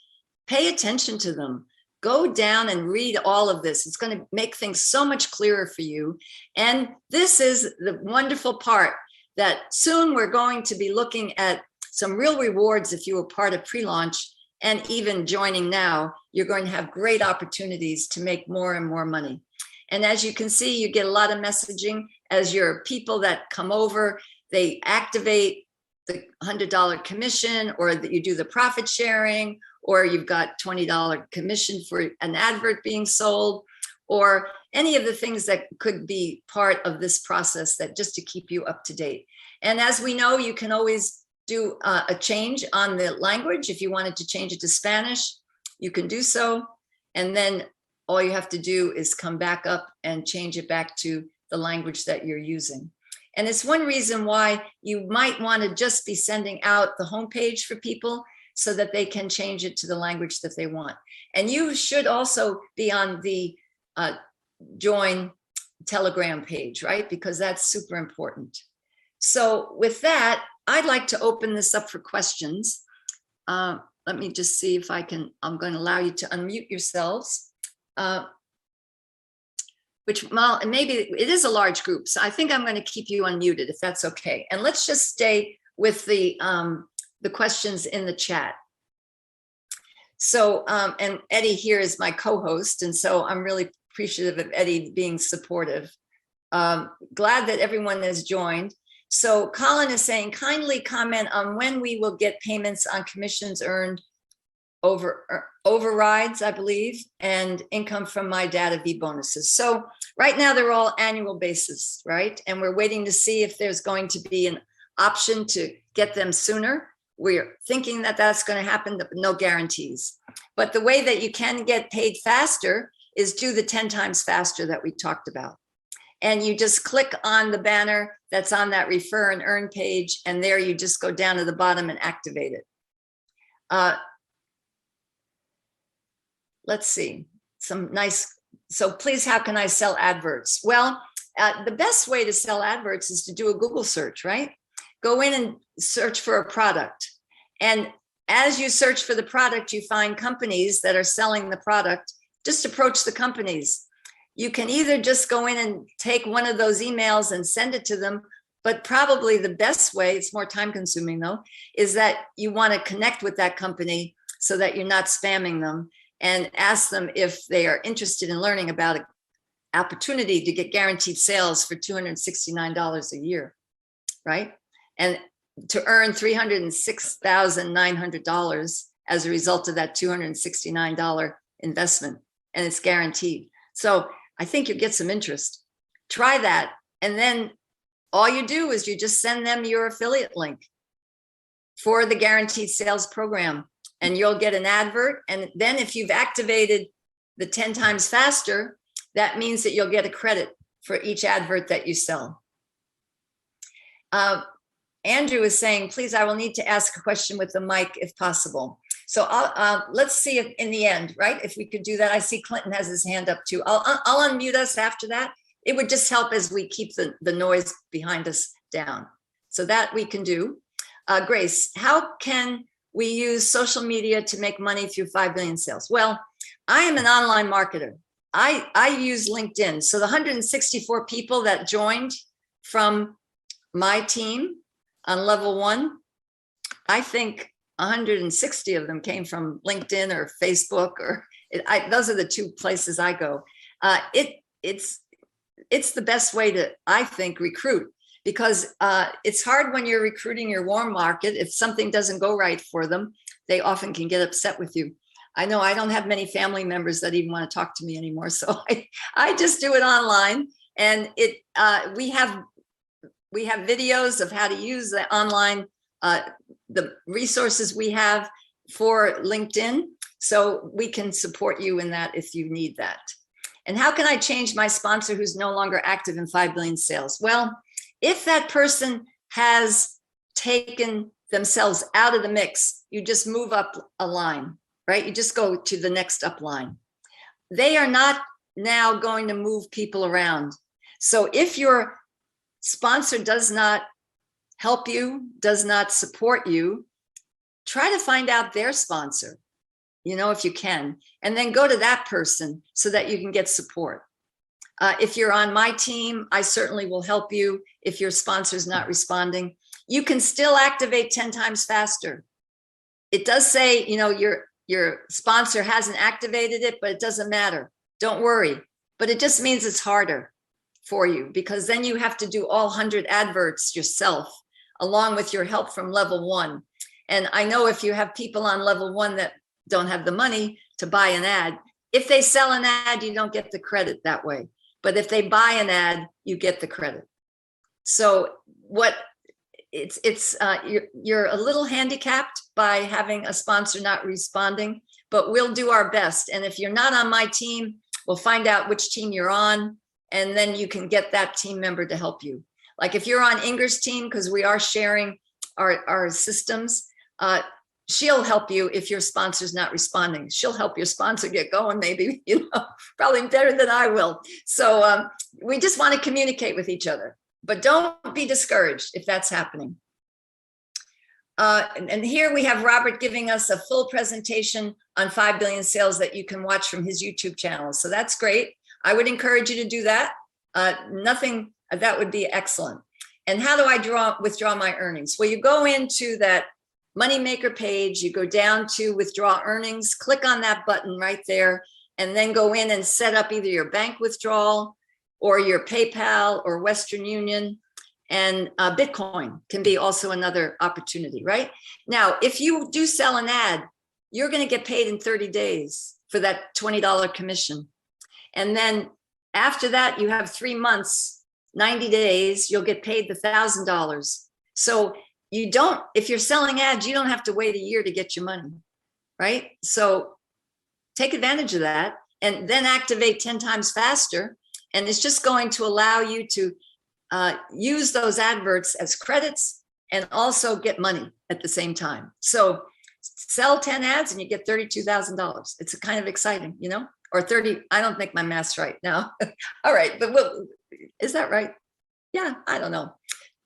pay attention to them. Go down and read all of this. It's going to make things so much clearer for you. And this is the wonderful part that soon we're going to be looking at some real rewards if you were part of pre-launch, and even joining now, you're going to have great opportunities to make more and more money. And as you can see, you get a lot of messaging as your people that come over, they activate the $100 commission, or that you do the profit sharing, or you've got $20 commission for an advert being sold, or any of the things that could be part of this process, that just to keep you up to date. And as we know, you can always do a change on the language. If you wanted to change it to Spanish, you can do so. And then all you have to do is come back up and change it back to the language that you're using. And it's one reason why you might want to just be sending out the homepage for people so that they can change it to the language that they want. And you should also be on the join Telegram page, right? Because that's super important. So with that, I'd like to open this up for questions. Let me just see if I can, I'm going to allow you to unmute yourselves. Well, maybe it is a large group, so I think I'm going to keep you unmuted if that's okay. And let's just stay with the questions in the chat. So, and Eddie here is my co-host, and so I'm really appreciative of Eddie being supportive. Glad that everyone has joined. So Colin is saying, kindly comment on when we will get payments on commissions earned overrides, I believe, and income from my data V bonuses. So right now they're all annual basis, right? And we're waiting to see if there's going to be an option to get them sooner. We're thinking that that's going to happen, but no guarantees. But the way that you can get paid faster is do the 10 times faster that we talked about. And you just click on the banner that's on that refer and earn page, and there you just go down to the bottom and activate it. Let's see, some nice, so please, how can I sell adverts? Well, the best way to sell adverts is to do a Google search, right? Go in and search for a product. And as you search for the product, you find companies that are selling the product. Just approach the companies. You can either just go in and take one of those emails and send it to them, but probably the best way, it's more time consuming though, is that you want to connect with that company so that you're not spamming them, and ask them if they are interested in learning about an opportunity to get guaranteed sales for $269 a year, right? And to earn $306,900 as a result of that $269 investment, and it's guaranteed. So I think you get some interest. Try that. And then all you do is you just send them your affiliate link for the guaranteed sales program, and you'll get an advert. And then if you've activated the 10 times faster, that means that you'll get a credit for each advert that you sell. Andrew is saying, please, I will need to ask a question with the mic if possible. So let's see if in the end, right? If we could do that. I see Clinton has his hand up too. I'll unmute us after that. It would just help as we keep the noise behind us down. So that we can do. Grace, how can we use social media to make money through 5 billion sales? Well, I am an online marketer. I use LinkedIn. So the 164 people that joined from my team on level 1, I think 160 of them came from LinkedIn or Facebook, or those are the two places I go. It's the best way to, I think, recruit, because it's hard when you're recruiting your warm market. If something doesn't go right for them, they often can get upset with you. I know I don't have many family members that even want to talk to me anymore, so I just do it online. And we have videos of how to use the online, the resources we have for LinkedIn, so we can support you in that if you need that. And how can I change my sponsor who's no longer active in 5 billion sales? Well, if that person has taken themselves out of the mix, you just move up a line, right? You just go to the next up line. They are not now going to move people around. So if your sponsor does not help you, does not support you, try to find out their sponsor, if you can, and then go to that person so that you can get support. If you're on my team, I certainly will help you. If your sponsor is not responding, you can still activate 10 times faster. It does say, your sponsor hasn't activated it, but it doesn't matter. Don't worry. But it just means it's harder for you, because then you have to do all 100 adverts yourself, along with your help from level 1. And I know if you have people on level 1 that don't have the money to buy an ad, if they sell an ad, you don't get the credit that way. But if they buy an ad, you get the credit. So you're a little handicapped by having a sponsor not responding, but we'll do our best. And if you're not on my team, we'll find out which team you're on, and then you can get that team member to help you. Like if you're on Inger's team, because we are sharing our systems, she'll help you if your sponsor's not responding. She'll help your sponsor get going, maybe, probably better than I will. So we just want to communicate with each other, but don't be discouraged if that's happening. And here we have Robert giving us a full presentation on 5 billion sales that you can watch from his YouTube channel. So that's great. I would encourage you to do that. That would be excellent. And how do I withdraw my earnings? Well, you go into that Moneymaker page, you go down to withdraw earnings, click on that button right there, and then go in and set up either your bank withdrawal or your PayPal or Western Union. And Bitcoin can be also another opportunity, right? Now, if you do sell an ad, you're going to get paid in 30 days for that $20 commission. And then after that, you have 3 months, 90 days, you'll get paid the $1,000. So if you're selling ads, you don't have to wait a year to get your money, right? So take advantage of that and then activate 10 times faster. And it's just going to allow you to use those adverts as credits and also get money at the same time. So sell 10 ads and you get $32,000. It's kind of exciting, or 30. I don't think my math's right now. All right, but is that right? Yeah, I don't know.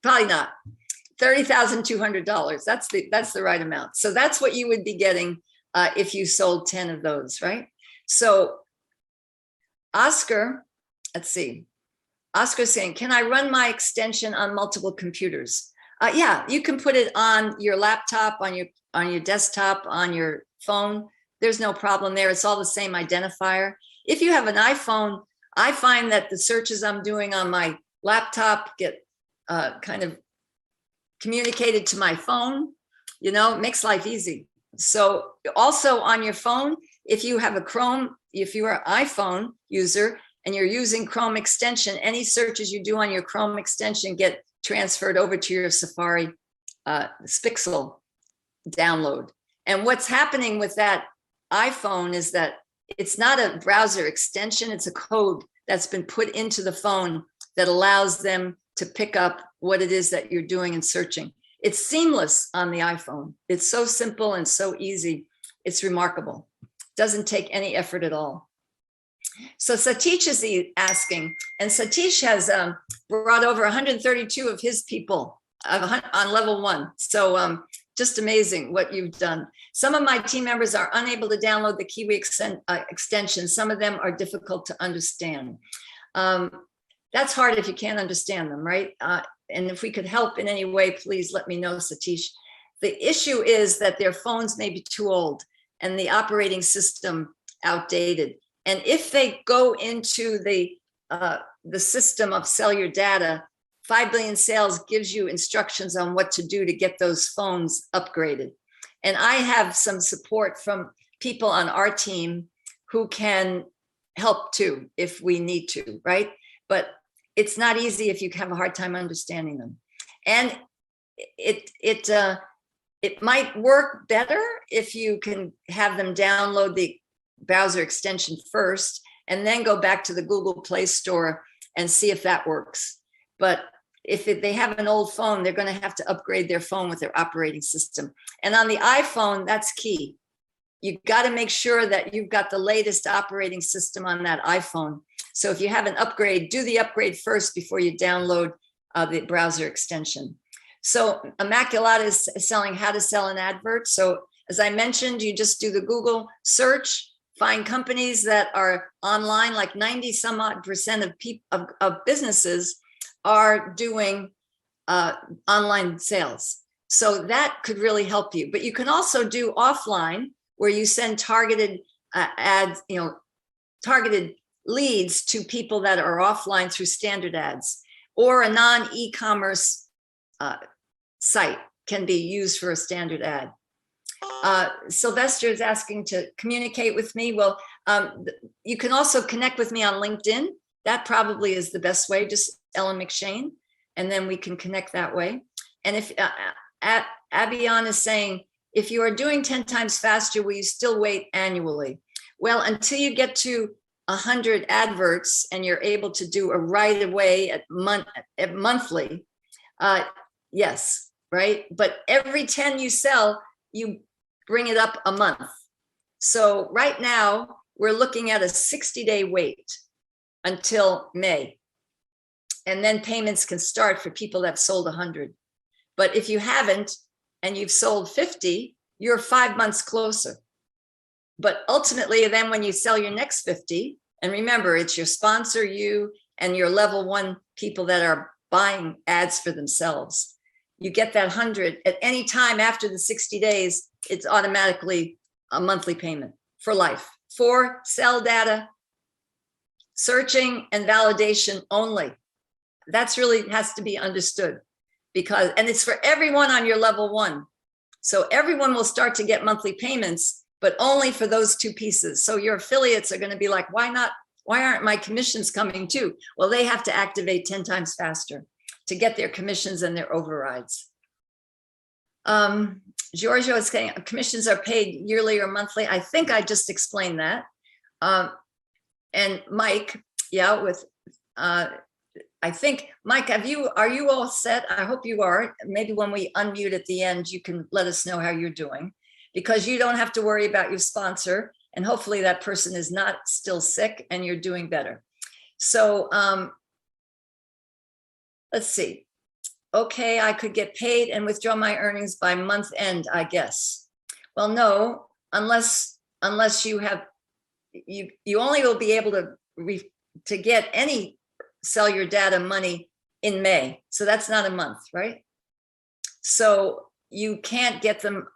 Probably not. $30,200. That's the right amount. So that's what you would be getting if you sold 10 of those, right? So Oscar, let's see. Oscar's saying, can I run my extension on multiple computers? Yeah, you can put it on your laptop, on your desktop, on your phone. There's no problem there. It's all the same identifier. If you have an iPhone, I find that the searches I'm doing on my laptop get kind of communicated to my phone, it makes life easy. So also on your phone, if you have a Chrome, if you are an iPhone user and you're using Chrome extension, any searches you do on your Chrome extension get transferred over to your Safari Pixel download. And what's happening with that iPhone is that it's not a browser extension, it's a code that's been put into the phone that allows them to pick up what it is that you're doing and searching. It's seamless on the iPhone. It's so simple and so easy. It's remarkable. Doesn't take any effort at all. So Satish is asking, and Satish has brought over 132 of his people on level 1. So just amazing what you've done. Some of my team members are unable to download the Kiwi extension. Some of them are difficult to understand. That's hard if you can't understand them, right? And if we could help in any way, please let me know, Satish. The issue is that their phones may be too old and the operating system outdated. And if they go into the system of Sell Your Data, 5 billion sales gives you instructions on what to do to get those phones upgraded. And I have some support from people on our team who can help too, if we need to, right? But it's not easy if you have a hard time understanding them. And it might work better if you can have them download the browser extension first and then go back to the Google Play Store and see if that works. But if they have an old phone, they're going to have to upgrade their phone with their operating system. And on the iPhone, that's key. You got to make sure that you've got the latest operating system on that iPhone. So if you have an upgrade, do the upgrade first before you download the browser extension. So Immaculata is selling how to sell an advert. So as I mentioned, you just do the Google search, find companies that are online, like 90% of businesses are doing online sales. So that could really help you. But you can also do offline, where you send targeted ads, targeted leads to people that are offline through standard ads, or a non-e-commerce site can be used for a standard ad. Sylvester is asking to communicate with me. Well, you can also connect with me on LinkedIn. That probably is the best way, just Ellen McShane, and then we can connect that way. And if Abion is saying, if you are doing 10 times faster, will you still wait annually? Well, until you get to 100 adverts and you're able to do a right away at monthly, yes, right? But every 10 you sell, you bring it up a month. So right now we're looking at a 60-day wait until May. And then payments can start for people that have sold 100. But if you haven't, and you've sold 50, you're 5 months closer. But ultimately, then when you sell your next 50, and remember, it's your sponsor, you, and your level 1 people that are buying ads for themselves. You get that 100 at any time after the 60 days, it's automatically a monthly payment for life. For sell data, searching and validation only. That's really has to be understood. Because, and it's for everyone on your level 1. So everyone will start to get monthly payments, but only for those 2 pieces. So your affiliates are going to be like, why aren't my commissions coming too? Well, they have to activate 10 times faster to get their commissions and their overrides. Giorgio is saying commissions are paid yearly or monthly. I think I just explained that. And Mike, yeah, with, I think, Mike, are you all set? I hope you are. Maybe when we unmute at the end, you can let us know how you're doing, because you don't have to worry about your sponsor, and hopefully that person is not still sick and you're doing better. So let's see. Okay, I could get paid and withdraw my earnings by month end, I guess. Well, no, unless you have, you only will be able to get any sell your data money in May. So that's not a month, right? So you can't get them,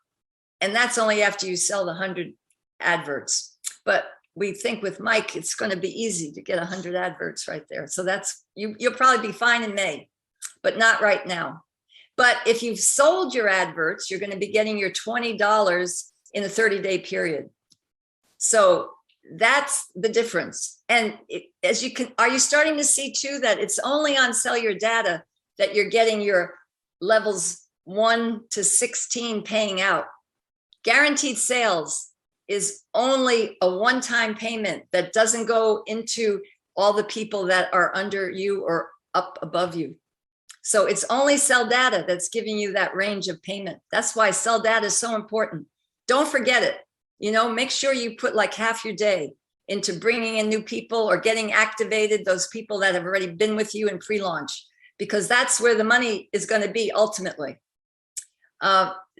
and that's only after you sell the 100 adverts. But we think with Mike, it's going to be easy to get 100 adverts right there. So that's, you'll probably be fine in May, but not right now. But if you've sold your adverts, you're going to be getting your $20 in a 30-day period. So that's the difference. And as you can, are you starting to see too that it's only on Sell Your Data that you're getting your levels 1 to 16 paying out? Guaranteed sales is only a one-time payment that doesn't go into all the people that are under you or up above you. So it's only Sell Data that's giving you that range of payment. That's why Sell Data is so important. Don't forget it. You know, make sure you put like half your day into bringing in new people or getting activated, those people that have already been with you in pre-launch, because that's where the money is going to be ultimately.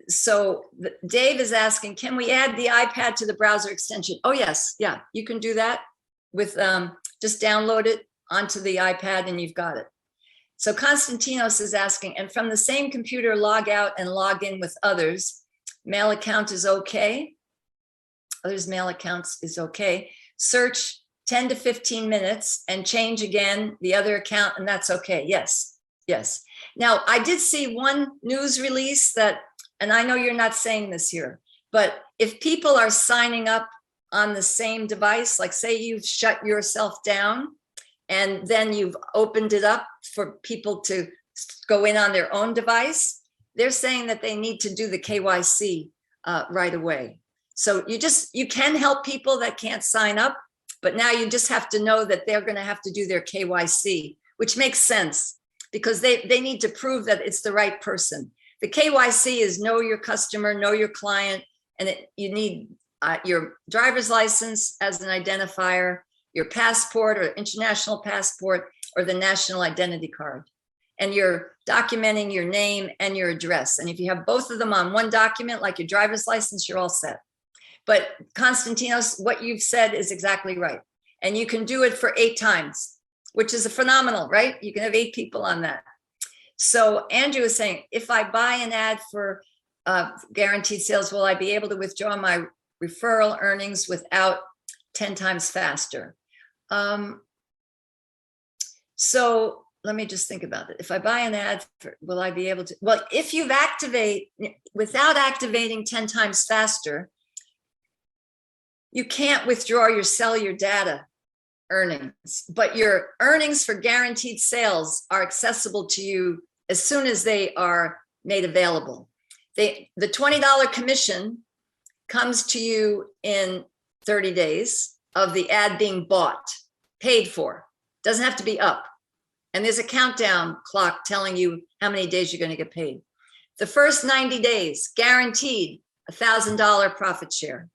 So Dave is asking, can we add the iPad to the browser extension? Oh, yes. Yeah, you can do that with just download it onto the iPad and you've got it. So Konstantinos is asking, and from the same computer, log out and log in with others. Mail account is okay. Others mail accounts is okay. Search 10 to 15 minutes and change again the other account, and that's okay. Yes, yes. Now, I did see one news release that, and I know you're not saying this here, but if people are signing up on the same device, like say you've shut yourself down and then you've opened it up for people to go in on their own device, they're saying that they need to do the KYC right away. So you can help people that can't sign up, but now you just have to know that they're going to have to do their KYC, which makes sense because they need to prove that it's the right person. The KYC is know your customer, know your client, and you need your driver's license as an identifier, your passport or international passport, or the national identity card. And you're documenting your name and your address. And if you have both of them on one document, like your driver's license, you're all set. But Konstantinos, what you've said is exactly right. And you can do it for 8 times, which is a phenomenal, right? You can have 8 people on that. So Andrew is saying, if I buy an ad for guaranteed sales, will I be able to withdraw my referral earnings without 10 times faster? So let me just think about it. If I buy an ad, will I be able to? Well, if you've without activating 10 times faster, you can't withdraw your sell your data earnings, but your earnings for guaranteed sales are accessible to you as soon as they are made available. The $20 commission comes to you in 30 days of the ad being bought, paid for. Doesn't have to be up. And there's a countdown clock telling you how many days you're going to get paid. The first 90 days, guaranteed $1,000 profit share.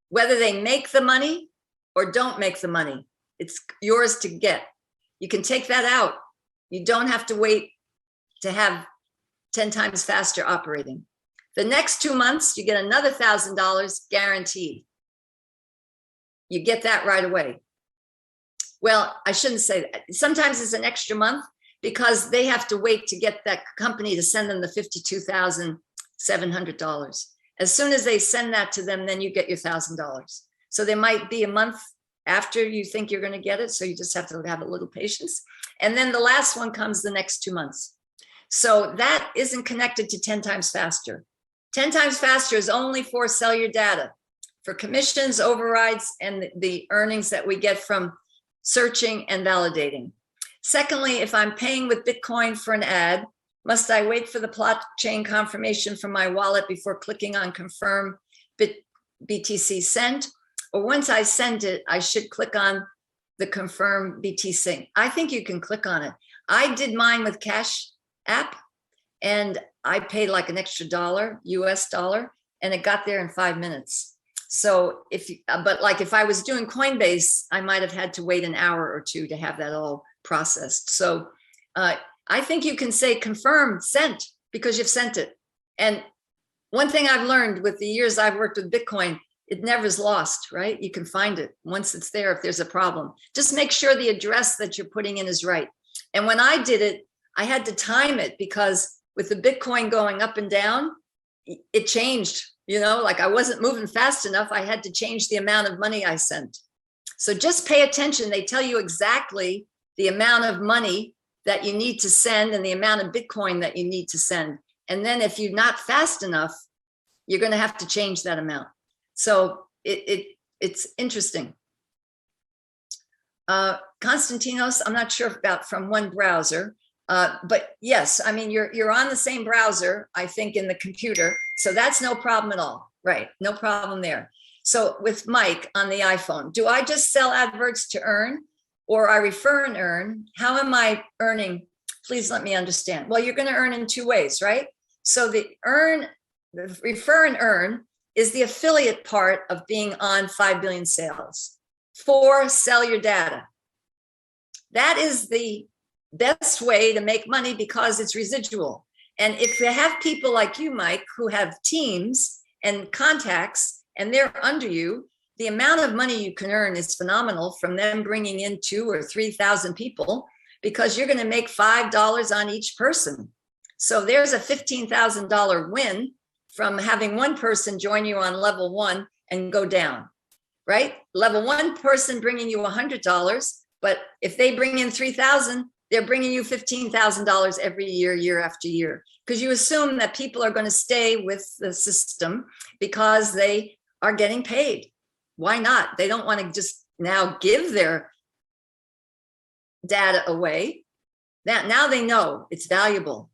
Whether they make the money or don't make the money, it's yours to get. You can take that out. You don't have to wait to have 10 times faster operating. The next 2 months, you get another $1,000 guaranteed. You get that right away. Well, I shouldn't say that. Sometimes it's an extra month because they have to wait to get that company to send them the $52,700. As soon as they send that to them, then you get your $1,000. So there might be a month after you think you're going to get it. So you just have to have a little patience. And then the last one comes the next 2 months. So that isn't connected to 10 times faster. 10 times faster is only for sell your data, for commissions, overrides, and the earnings that we get from searching and validating. Secondly, if I'm paying with Bitcoin for an ad, must I wait for the blockchain confirmation from my wallet before clicking on confirm BTC sent? Or once I send it, I should click on the confirm BTC. I think you can click on it. I did mine with Cash App and I paid like an extra $1, US dollar, and it got there in 5 minutes. So but like if I was doing Coinbase, I might have had to wait an hour or 2 to have that all processed. So I think you can say confirm sent because you've sent it. And one thing I've learned with the years I've worked with Bitcoin, it never is lost, right? You can find it once it's there if there's a problem. Just make sure the address that you're putting in is right. And when I did it, I had to time it because with the Bitcoin going up and down, it changed. You know, like I wasn't moving fast enough. I had to change the amount of money I sent. So just pay attention. They tell you exactly the amount of money that you need to send and the amount of Bitcoin that you need to send. And then if you're not fast enough, you're going to have to change that amount. So it's interesting. Konstantinos, I'm not sure about from one browser. But yes, I mean, you're on the same browser, I think, in the computer. So that's no problem at all. Right. No problem there. So with Mike on the iPhone, do I just sell adverts to earn or I refer and earn? How am I earning? Please let me understand. Well, you're going to earn in 2 ways, right? So the refer and earn is the affiliate part of being on 5 billion sales for sell your data. That is the best way to make money because it's residual. And if you have people like you, Mike, who have teams and contacts and they're under you, the amount of money you can earn is phenomenal from them bringing in 2,000 or 3,000 people because you're going to make $5 on each person. So there's a $15,000 win from having one person join you on level 1 and go down, right? Level 1 person bringing you $100, but if they bring in 3,000, they're bringing you $15,000 every year, year after year, because you assume that people are going to stay with the system because they are getting paid. Why not? They don't want to just now give their data away. Now they know it's valuable.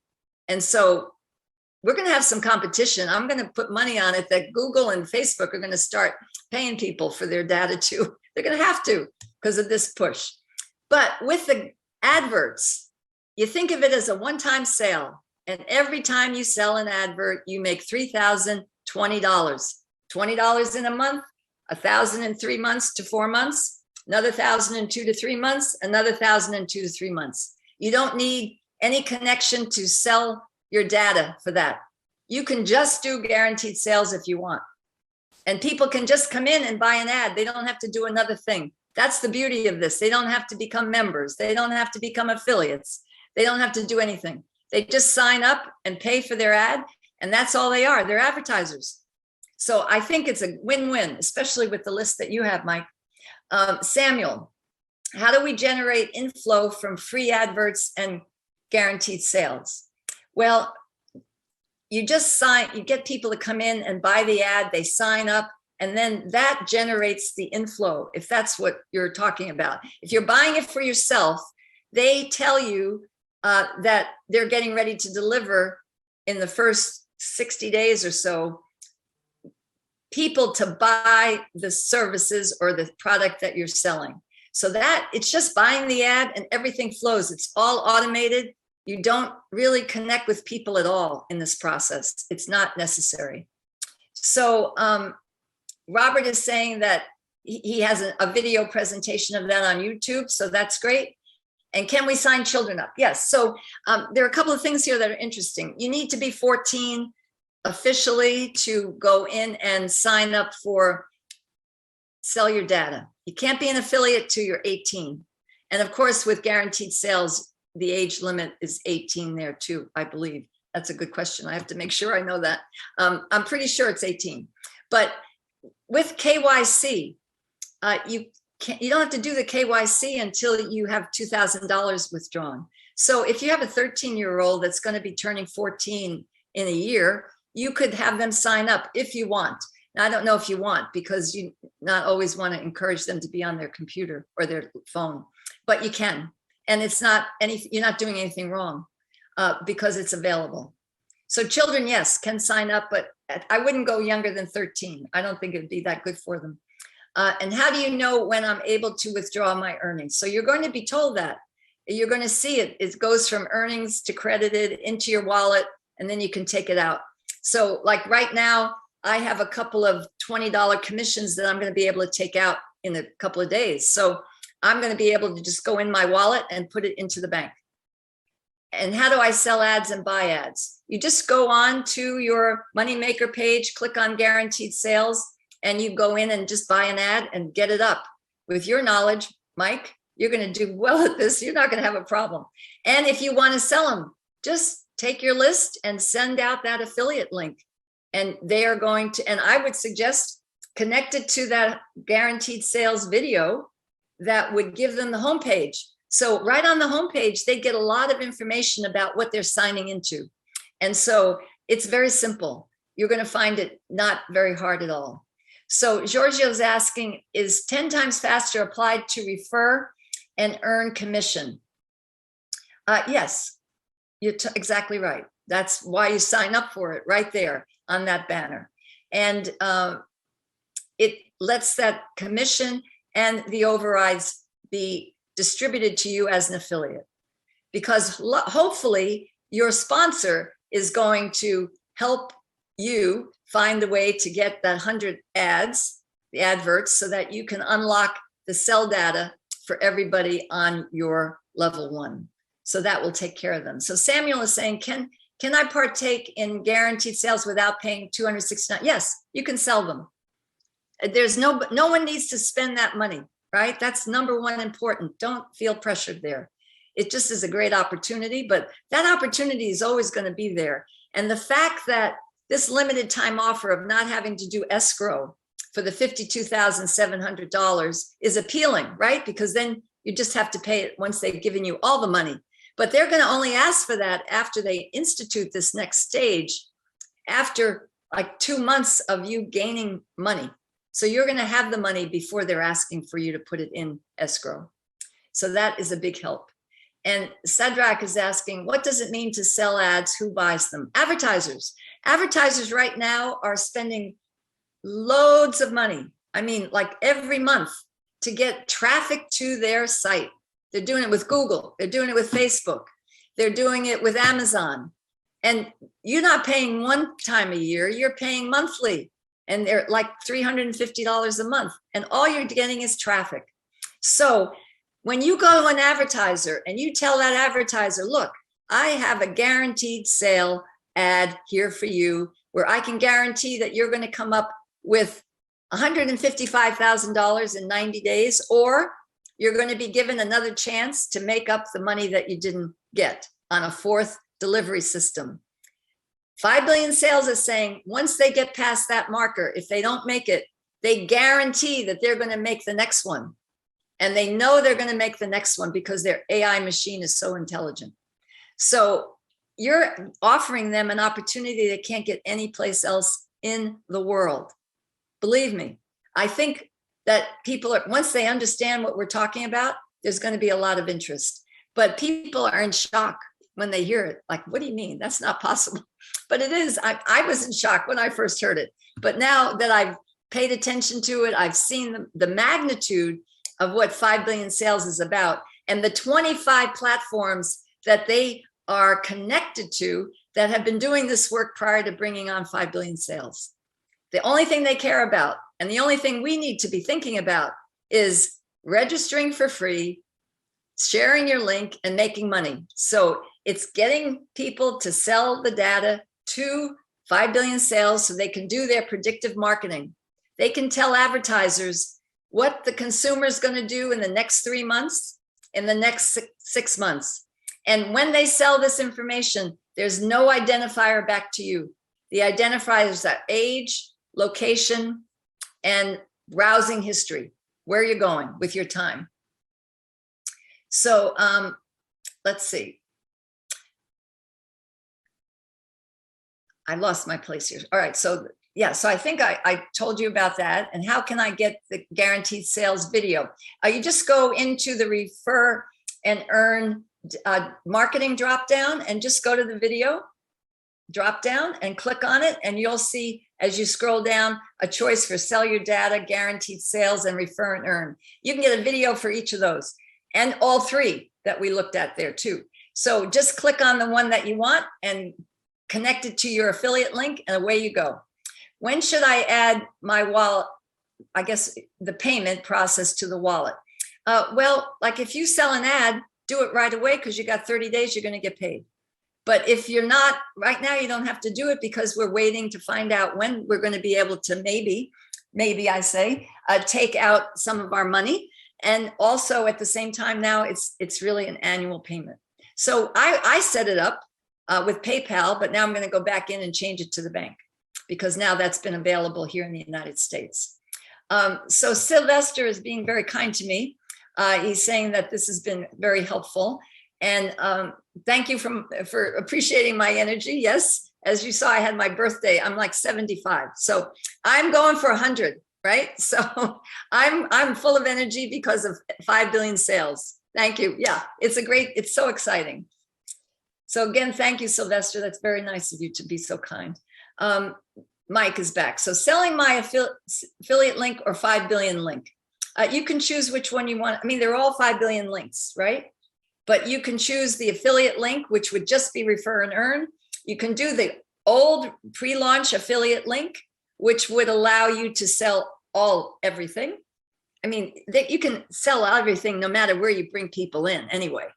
And so we're going to have some competition. I'm going to put money on it that Google and Facebook are going to start paying people for their data too. They're going to have to because of this push. But with the adverts, you think of it as a one-time sale. And every time you sell an advert, you make $3,020. $20 in a month, $1,000 in 3 months to 4 months, another $1,000 in 2 to 3 months, another $1,000 in 2 to 3 months. You don't need any connection to sell your data for that. You can just do guaranteed sales if you want. And people can just come in and buy an ad. They don't have to do another thing. That's the beauty of this. They don't have to become members. They don't have to become affiliates. They don't have to do anything. They just sign up and pay for their ad, and that's all they are. They're advertisers. So I think it's a win-win, especially with the list that you have, Mike. Samuel, how do we generate inflow from free adverts and guaranteed sales? Well, you just you get people to come in and buy the ad, they sign up, and then that generates the inflow, if that's what you're talking about. If you're buying it for yourself, they tell you that they're getting ready to deliver in the first 60 days or so, people to buy the services or the product that you're selling. So that it's just buying the ad and everything flows. It's all automated. You don't really connect with people at all in this process. It's not necessary. So Robert is saying that he has a video presentation of that on YouTube. So that's great. And can we sign children up? Yes. So there are a couple of things here that are interesting. You need to be 14 officially to go in and sign up for sell your data. You can't be an affiliate till you're 18. And of course, with guaranteed sales, the age limit is 18 there too, I believe. That's a good question. I have to make sure I know that. I'm pretty sure it's 18. But with KYC, you don't have to do the KYC until you have $2,000 withdrawn. So if you have a 13-year-old that's going to be turning 14 in a year, you could have them sign up if you want. Now, I don't know if you want, because you not always want to encourage them to be on their computer or their phone, but you can. And it's not you're not doing anything wrong because it's available. So children, yes, can sign up, but I wouldn't go younger than 13. I don't think it'd be that good for them. And how do you know when I'm able to withdraw my earnings? So you're going to be told that. You're going to see it. It goes from earnings to credited into your wallet, and then you can take it out. So like right now, I have a couple of $20 commissions that I'm going to be able to take out in a couple of days. So I'm going to be able to just go in my wallet and put it into the bank. And how do I sell ads and buy ads? You just go on to your Moneymaker page, click on guaranteed sales, and you go in and just buy an ad and get it up. With your knowledge, Mike, you're going to do well at this. You're not going to have a problem. And if you want to sell them, just take your list and send out that affiliate link. And they are going to, and I would suggest connect it to that guaranteed sales video that would give them the homepage. So right on the homepage, they get a lot of information about what they're signing into. And so it's very simple. You're going to find it not very hard at all. So Giorgio's asking, is 10 times faster applied to refer and earn commission? Yes, you're exactly right. That's why you sign up for it right there on that banner. And it lets that commission and the overrides be distributed to you as an affiliate, because hopefully your sponsor is going to help you find a way to get that 100 ads, the adverts, so that you can unlock the sell data for everybody on your level 1. So that will take care of them. So Samuel is saying, can I partake in guaranteed sales without paying $269? Yes, you can sell them. There's no one needs to spend that money, right? That's number one important. Don't feel pressured there. It just is a great opportunity, but that opportunity is always going to be there. And the fact that this limited time offer of not having to do escrow for the $52,700 is appealing, right? Because then you just have to pay it once they've given you all the money. But they're going to only ask for that after they institute this next stage, after like 2 months of you gaining money. So you're going to have the money before they're asking for you to put it in escrow. So that is a big help. And Cedric is asking, what does it mean to sell ads? Who buys them? Advertisers. Advertisers right now are spending loads of money. I mean, like every month to get traffic to their site. They're doing it with Google. They're doing it with Facebook. They're doing it with Amazon. And you're not paying one time a year, you're paying monthly. And they're like $350 a month. And all you're getting is traffic. So when you go to an advertiser and you tell that advertiser, look, I have a guaranteed sale ad here for you, where I can guarantee that you're going to come up with $155,000 in 90 days, or you're going to be given another chance to make up the money that you didn't get on a fourth delivery system. 5 billion sales is saying once they get past that marker, if they don't make it, they guarantee that they're going to make the next one. And they know they're going to make the next one because their AI machine is so intelligent. So you're offering them an opportunity they can't get anyplace else in the world. Believe me, I think that people are, once they understand what we're talking about, there's going to be a lot of interest. But people are in shock when they hear it. Like, what do you mean? That's not possible. But it is. I was in shock when I first heard it. But now that I've paid attention to it, I've seen the magnitude of what 5 billion sales is about, and the 25 platforms that they are connected to that have been doing this work prior to bringing on 5 billion sales. The only thing they care about, and the only thing we need to be thinking about, is registering for free, sharing your link, and making money. So it's getting people to sell the data to 5 billion sales so they can do their predictive marketing. They can tell advertisers what the consumer is going to do in the next 3 months, in the next 6 months. And when they sell this information, there's no identifier back to you. The identifiers are age, location, and browsing history, where you're going with your time. So let's see. I lost my place here. All right, so yeah, so I think I told you about that. And how can I get the guaranteed sales video? You just go into the refer and earn marketing drop down and just go to the video drop down and click on it, and you'll see as you scroll down a choice for sell your data, guaranteed sales, and refer and earn. You can get a video for each of those, and all three that we looked at there too. So just click on the one that you want and connect it to your affiliate link, and away you go. When should I add my wallet? I guess the payment process to the wallet. Well, like if you sell an ad, do it right away, because you got 30 days, you're going to get paid. But if you're not, right now, you don't have to do it, because we're waiting to find out when we're going to be able to maybe I say, take out some of our money. And also at the same time now, it's really an annual payment. So I set it up with PayPal, but now I'm going to go back in and change it to the bank, because now that's been available here in the United States. So Sylvester is being very kind to me. He's saying that this has been very helpful. And thank you for appreciating my energy. Yes, as you saw, I had my birthday. I'm like 75. So I'm going for 100, right? So I'm full of energy because of 5 billion sales. Thank you. Yeah, it's so exciting. So again, thank you, Sylvester. That's very nice of you to be so kind. Mike is back. So selling my affiliate link or 5 billion link. You can choose which one you want. I mean, they're all 5 billion links, right? But you can choose the affiliate link, which would just be refer and earn. You can do the old pre-launch affiliate link, which would allow you to sell everything. I mean, you can sell everything no matter where you bring people in anyway.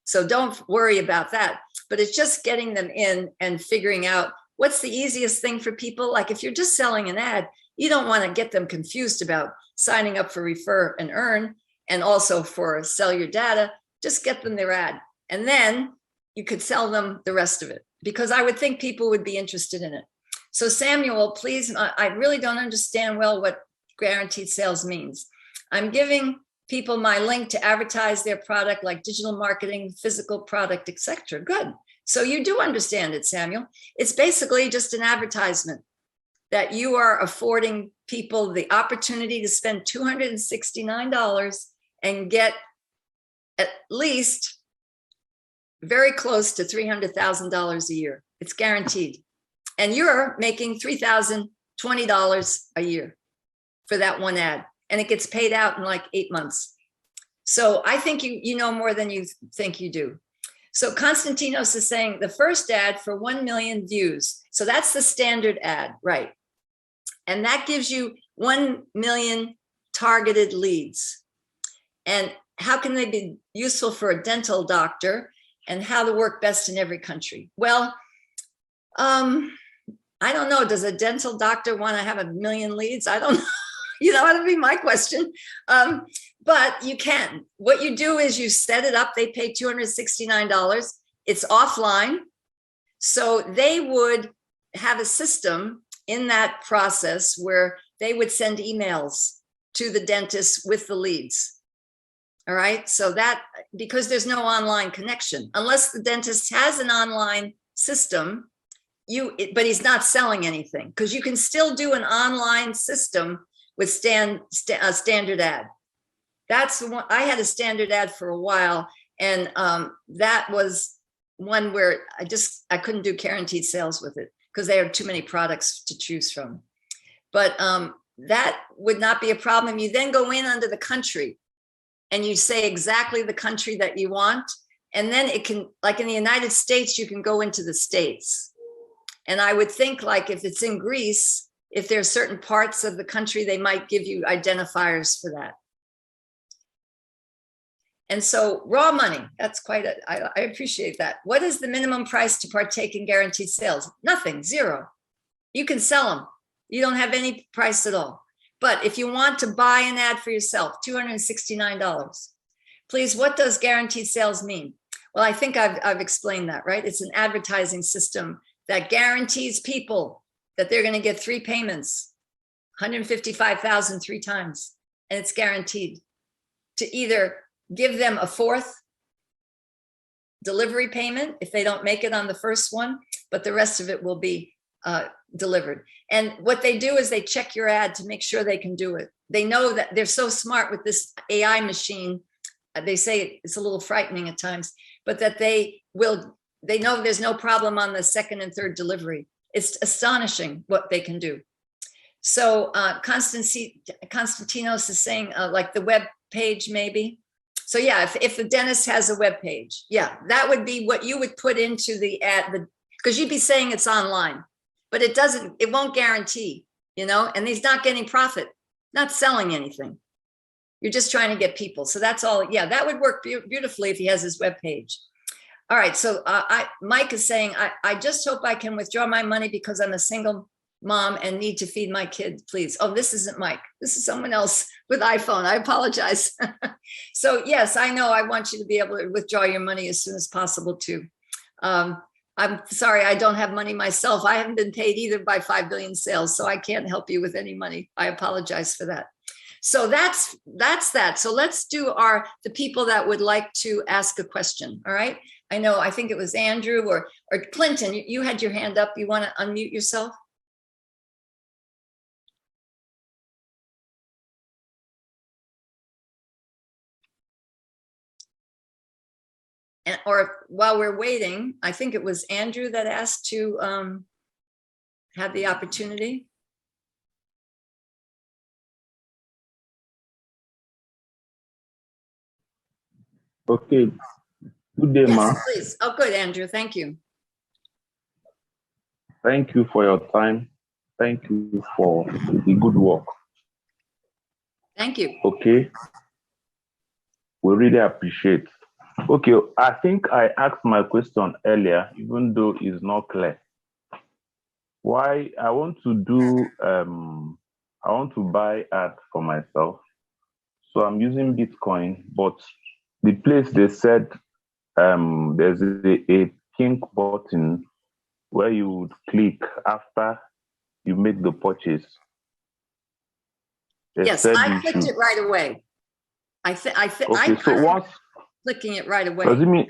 So don't worry about that. But it's just getting them in and figuring out what's the easiest thing for people. Like if you're just selling an ad, you don't want to get them confused about signing up for refer and earn and also for sell your data. Just get them their ad, and then you could sell them the rest of it, because I would think people would be interested in it. So Samuel, please, I really don't understand well what guaranteed sales means. I'm giving people my link to advertise their product, like digital marketing, physical product, etc. Good. So you do understand it, Samuel. It's basically just an advertisement that you are affording people the opportunity to spend $269 and get at least very close to $300,000 a year. It's guaranteed. And you're making $3,020 a year for that one ad. And it gets paid out in like 8 months. So I think you know more than you think you do. So Konstantinos is saying the first ad for 1 million views. So that's the standard ad, right? And that gives you 1 million targeted leads. And how can they be useful for a dental doctor, and how to work best in every country? Well, I don't know. Does a dental doctor want to have 1 million leads? I don't know. You know, that'd be my question. But you can. What you do is you set it up. They pay $269. It's offline. So they would have a system in that process where they would send emails to the dentist with the leads. All right. So that, because there's no online connection, unless the dentist has an online system, but he's not selling anything, because you can still do an online system with a standard ad. That's the one. I had a standard ad for a while, and that was one where I couldn't do guaranteed sales with it because there are too many products to choose from. But that would not be a problem. You then go in under the country and you say exactly the country that you want. And then it can, like in the United States, you can go into the states. And I would think, like, if it's in Greece, if there are certain parts of the country, they might give you identifiers for that. And so raw money, that's quite I appreciate that. What is the minimum price to partake in guaranteed sales? Nothing, zero. You can sell them. You don't have any price at all. But if you want to buy an ad for yourself, $269. Please, what does guaranteed sales mean? Well, I think I've explained that, right? It's an advertising system that guarantees people that they're going to get 3 payments, $155,000 3 times. And it's guaranteed to either give them a 4th delivery payment if they don't make it on the first one, but the rest of it will be delivered. And what they do is they check your ad to make sure they can do it. They know that they're so smart with this AI machine. They say it's a little frightening at times, but that they know there's no problem on the 2nd and 3rd delivery. It's astonishing what they can do. So Konstantinos is saying like the web page maybe. So yeah, if the dentist has a web page, yeah, that would be what you would put into the ad, because you'd be saying it's online, but it won't guarantee, you know, and he's not getting profit, not selling anything. You're just trying to get people. So that's all. Yeah, that would work beautifully if he has his web page. All right. So Mike is saying, I just hope I can withdraw my money because I'm a single mom and need to feed my kid, please. Oh, this isn't Mike. This is someone else with iPhone. I apologize. So yes, I know I want you to be able to withdraw your money as soon as possible too. I'm sorry, I don't have money myself. I haven't been paid either by 5 billion sales, so I can't help you with any money. I apologize for that. So that's that. So let's do the people that would like to ask a question. All right. I think it was Andrew or Clinton. You had your hand up. You want to unmute yourself? Or while we're waiting, I think it was Andrew that asked to have the opportunity. Okay. Good day, ma. Yes, please. Oh, good, Andrew. Thank you. Thank you for your time. Thank you for the good work. Thank you. Okay. We really appreciate. Okay, I think I asked my question earlier, even though it's not clear. Why I want to do, I want to buy ads for myself. So I'm using Bitcoin, but the place they said there's a pink button where you would click after you make the purchase. Yes, I clicked it right away. Okay, so once clicking it right away. Does it mean,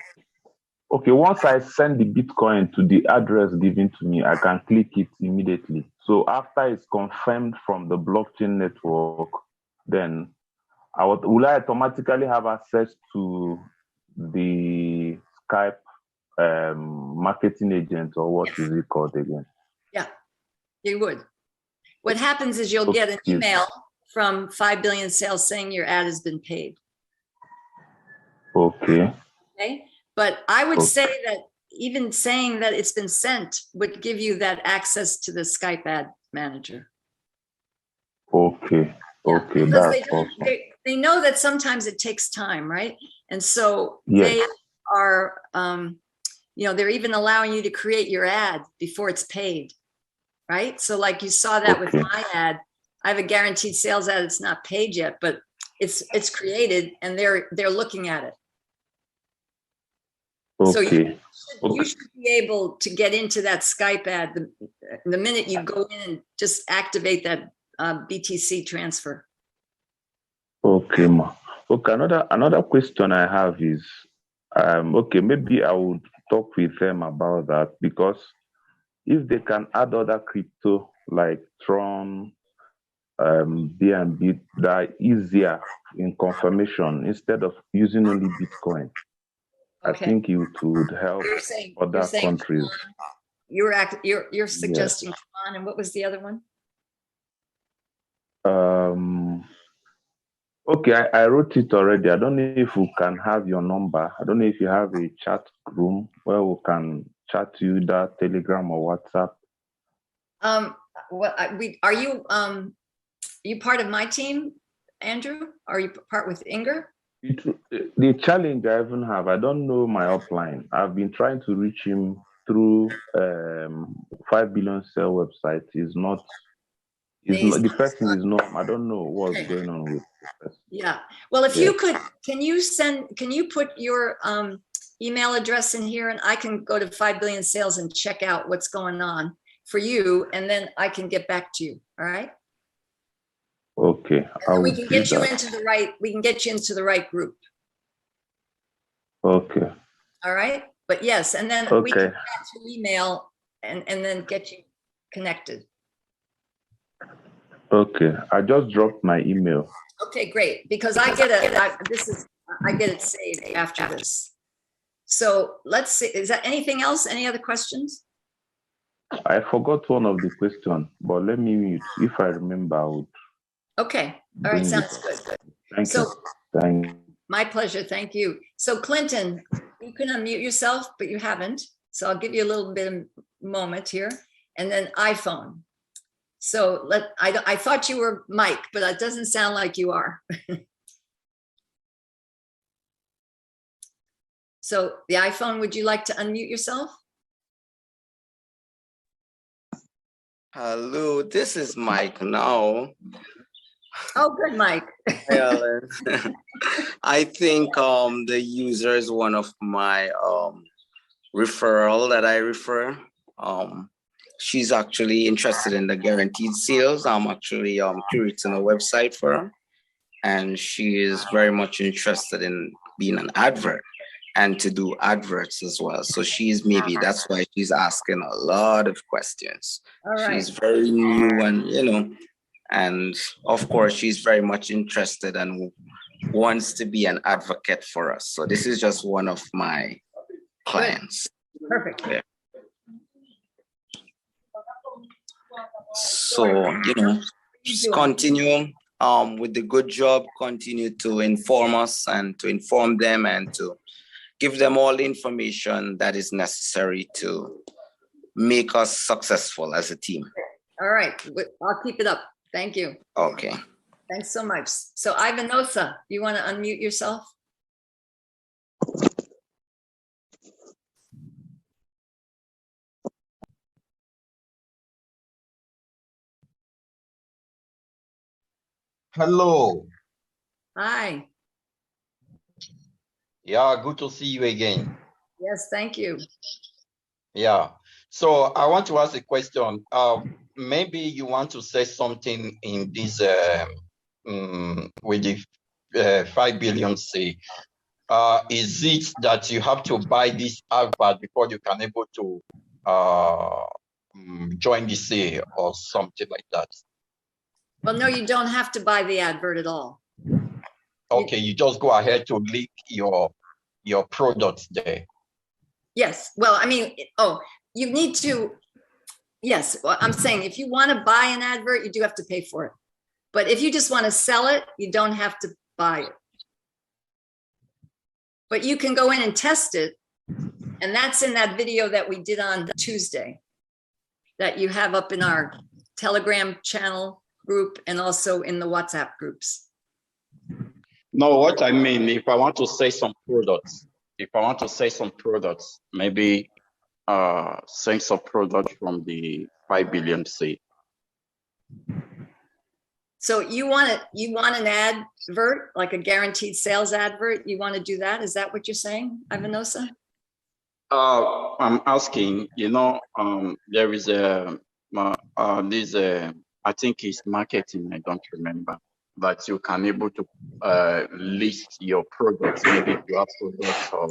okay, once I send the Bitcoin to the address given to me, I can click it immediately. So after it's confirmed from the blockchain network, then will I automatically have access to the Skype marketing agent, or what is it called again? Yeah, you would. What happens is you'll get an email from 5 Billion Sales saying your ad has been paid. Okay. Okay. But I would say that even saying that it's been sent would give you that access to the Skype ad manager. Okay. Okay. Yeah, That's awesome. They know that sometimes it takes time, right? And so Yes. they are, you know, they're even allowing you to create your ad before it's paid, right? So like you saw that with my ad, I have a guaranteed sales ad. It's not paid yet, but it's created and they're looking at it. Okay. So you should be able to get into that Skype ad the minute you go in and just activate that BTC transfer. Okay, ma. Okay, another question I have is, okay, maybe I would talk with them about that, because if they can add other crypto like Tron, BNB, that are easier in confirmation instead of using only Bitcoin. Okay. I think it would help other countries. You're suggesting Tron, and what was the other one? Okay, I wrote it already. I don't know if we can have your number. I don't know if you have a chat room where we can chat to you, that Telegram or WhatsApp. Are you part of my team, Andrew? Are you part with Inger? The challenge I even have, I don't know my upline. I've been trying to reach him through 5 Billion Sale website. The person is not, I don't know what's going on with the person. Yeah. Well, if you could, can you put your email address in here, and I can go to 5 Billion Sales and check out what's going on for you, and then I can get back to you. All right. Okay. We can get you into the right. We can get you into the right group. Okay. All right. But yes, and then we can get your email and then get you connected. Okay. I just dropped my email. Okay, great. Because I get it saved after this. So let's see. Is that anything else? Any other questions? I forgot one of the questions, but let me mute. If I remember, I would. Okay. All right. Sounds good. Thank you. Thank you. My pleasure. Thank you. So Clinton, you can unmute yourself, but you haven't. So I'll give you a little bit of moment here. And then iPhone. So I thought you were Mike, but that doesn't sound like you are. So the iPhone, would you like to unmute yourself? Hello, this is Mike now. Oh, good, Mike. I think the user is one of my referral that I refer. She's actually interested in the guaranteed sales. I'm actually curating a website for her, and she is very much interested in being an advert and to do adverts as well. So that's why she's asking a lot of questions. All right. She's very new, and and of course she's very much interested and wants to be an advocate for us. So this is just one of my clients. Perfect. Yeah. So, just continue with the good job, continue to inform us and to inform them and to give them all the information that is necessary to make us successful as a team. All right, I'll keep it up. Thank you. Okay. Thanks so much. So Ivanosa, you want to unmute yourself? Hello. Hi. Yeah, good to see you again. Yes, thank you. Yeah. So I want to ask a question. Maybe you want to say something in this with the 5 billion say. Is it that you have to buy this advert before you can able to join the sale or something like that? Well, no, you don't have to buy the advert at all. Okay, you just go ahead to link your products there. Yes. Well, I mean, oh, you need to, yes. Well, I'm saying if you want to buy an advert, you do have to pay for it. But if you just want to sell it, you don't have to buy it. But you can go in and test it. And that's in that video that we did on Tuesday that you have up in our Telegram channel group and also in the WhatsApp groups. No, what I mean, if I want to say some products, maybe send some products from the 5 billion C. So you want an advert, like a guaranteed sales advert? You want to do that? Is that what you're saying, Ivanosa? I'm asking, you know, there is I think it's marketing, I don't remember, but you can able to list your products. Maybe if you have products or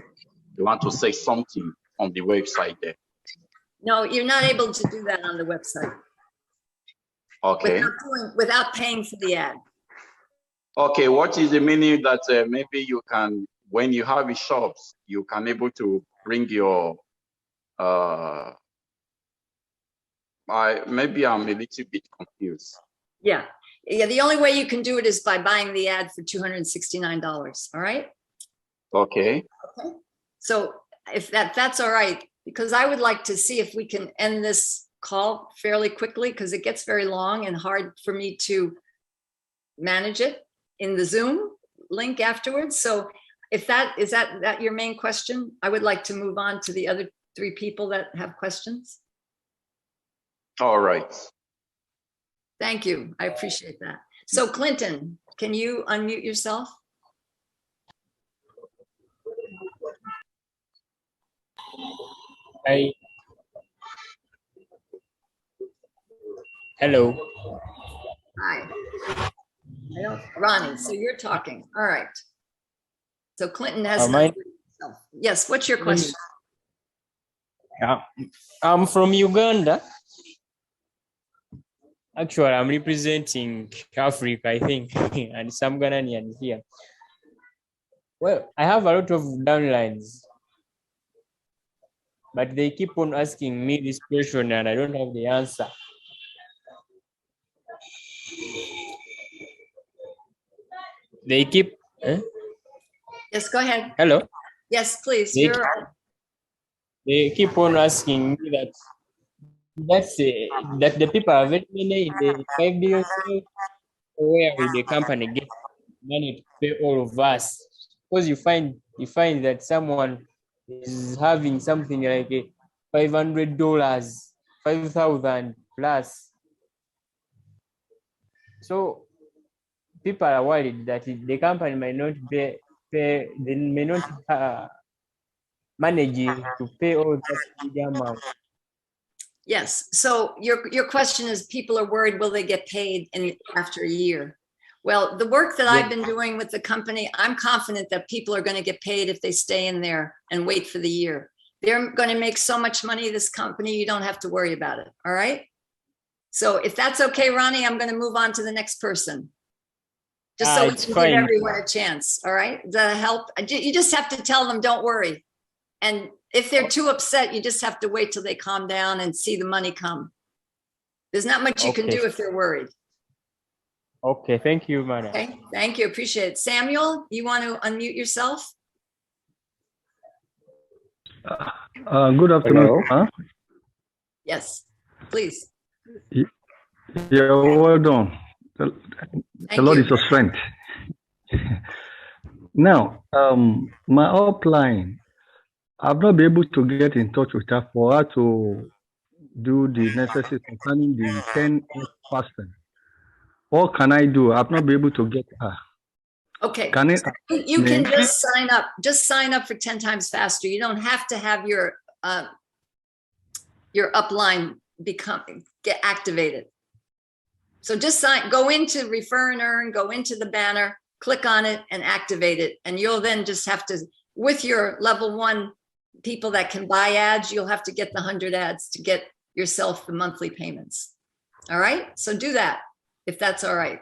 you want to say something on the website there. No, you're not able to do that on the website. Okay. Without paying for the ad. Okay, what is the meaning that maybe you can, when you have shops, you can able to bring your, maybe I'm a little bit confused. Yeah, the only way you can do it is by buying the ad for $269, all right? Okay. Okay. So if that's all right, because I would like to see if we can end this call fairly quickly, because it gets very long and hard for me to manage it in the Zoom link afterwards. So if is that your main question, I would like to move on to the other 3 people that have questions. All right. Thank you. I appreciate that. So Clinton, can you unmute yourself? Hi. Hello. Hi. Ronnie, so you're talking. All right. So Clinton has yes, what's your question? I'm from Uganda. Actually, I'm representing Africa, I think, and some Ghanaian here. Well, I have a lot of downlines, but they keep on asking me this question and I don't have the answer. They keep, Yes, go ahead. hello? Yes, please. They keep on asking me that the people are very many in the 5 billion sales, where will the company get money to pay all of us? Because you find that someone is having something like $500, 5,000 plus. So people are worried that the company might not they may not manage to pay all that big amount. Yes. So your question is, people are worried, will they get paid after a year? Well, the work that I've been doing with the company, I'm confident that people are going to get paid if they stay in there and wait for the year. They're going to make so much money, this company, you don't have to worry about it. All right. So if that's okay, Ronnie, I'm going to move on to the next person. Just so we can give everyone a chance. All right. Does that help? You just have to tell them, don't worry. And if they're too upset, you just have to wait till they calm down and see the money come. There's not much you can do if they're worried. Okay, thank you, madam. Okay, thank you, appreciate it. Samuel, you want to unmute yourself? Good afternoon. Huh? Yes, please. Yeah, well done. The Lord is your strength. Now, my upline, I've not been able to get in touch with her for her to do the necessary concerning the 10% fasting. What can I do? I've not been able to get her. Okay, Can it, you can just sign up for 10 times faster. You don't have to have your upline get activated. So just go into Refer and Earn, go into the banner, click on it and activate it. And you'll then just have to, with your level 1 people that can buy ads, you'll have to get the 100 ads to get yourself the monthly payments. All right, so do that if that's all right.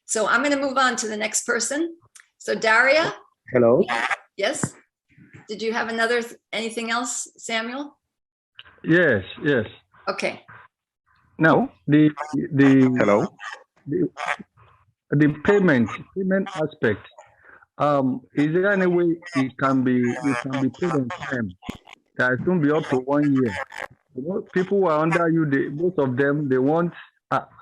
So I'm going to move on to the next person. So Daria. Hello. Yes. did you have anything else, Samuel? Yes, yes. Okay. Now the Hello. the payment aspect. Is there any way it can be paid on time? That it won't be up to 1 year. You know, people who are under you, most of them, they want,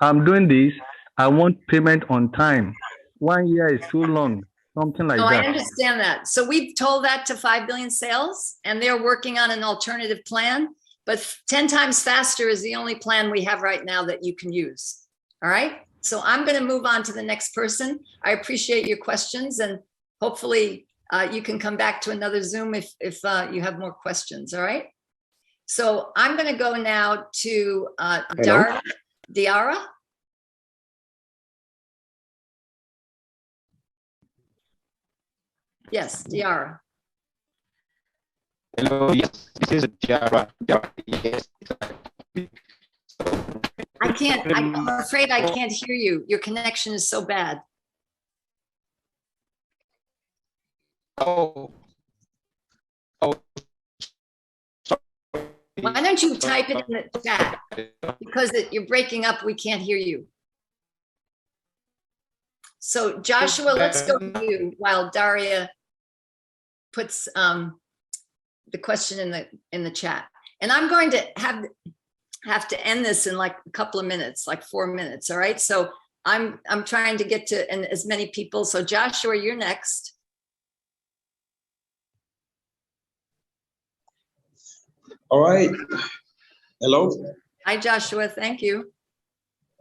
I'm doing this, I want payment on time. 1 year is too long, something like No, that. I understand that. So we've told that to 5 Billion Sales, and they're working on an alternative plan, but 10 times faster is the only plan we have right now that you can use. All right. So I'm going to move on to the next person. I appreciate your questions, and hopefully you can come back to another Zoom if you have more questions. All right. So I'm going to go now to Diara. Yes, Diara. Hello, yes, this is Diara. Yes. I'm afraid I can't hear you. Your connection is so bad. Oh. Why don't you type it in the chat? Because you're breaking up, we can't hear you. So Joshua, let's go to you while Daria puts the question in the chat. And I'm going to have to end this in like a couple of minutes, like 4 minutes. All right. So I'm trying to get to as many people. So Joshua, you're next. All right. Hello. Hi, Joshua. Thank you.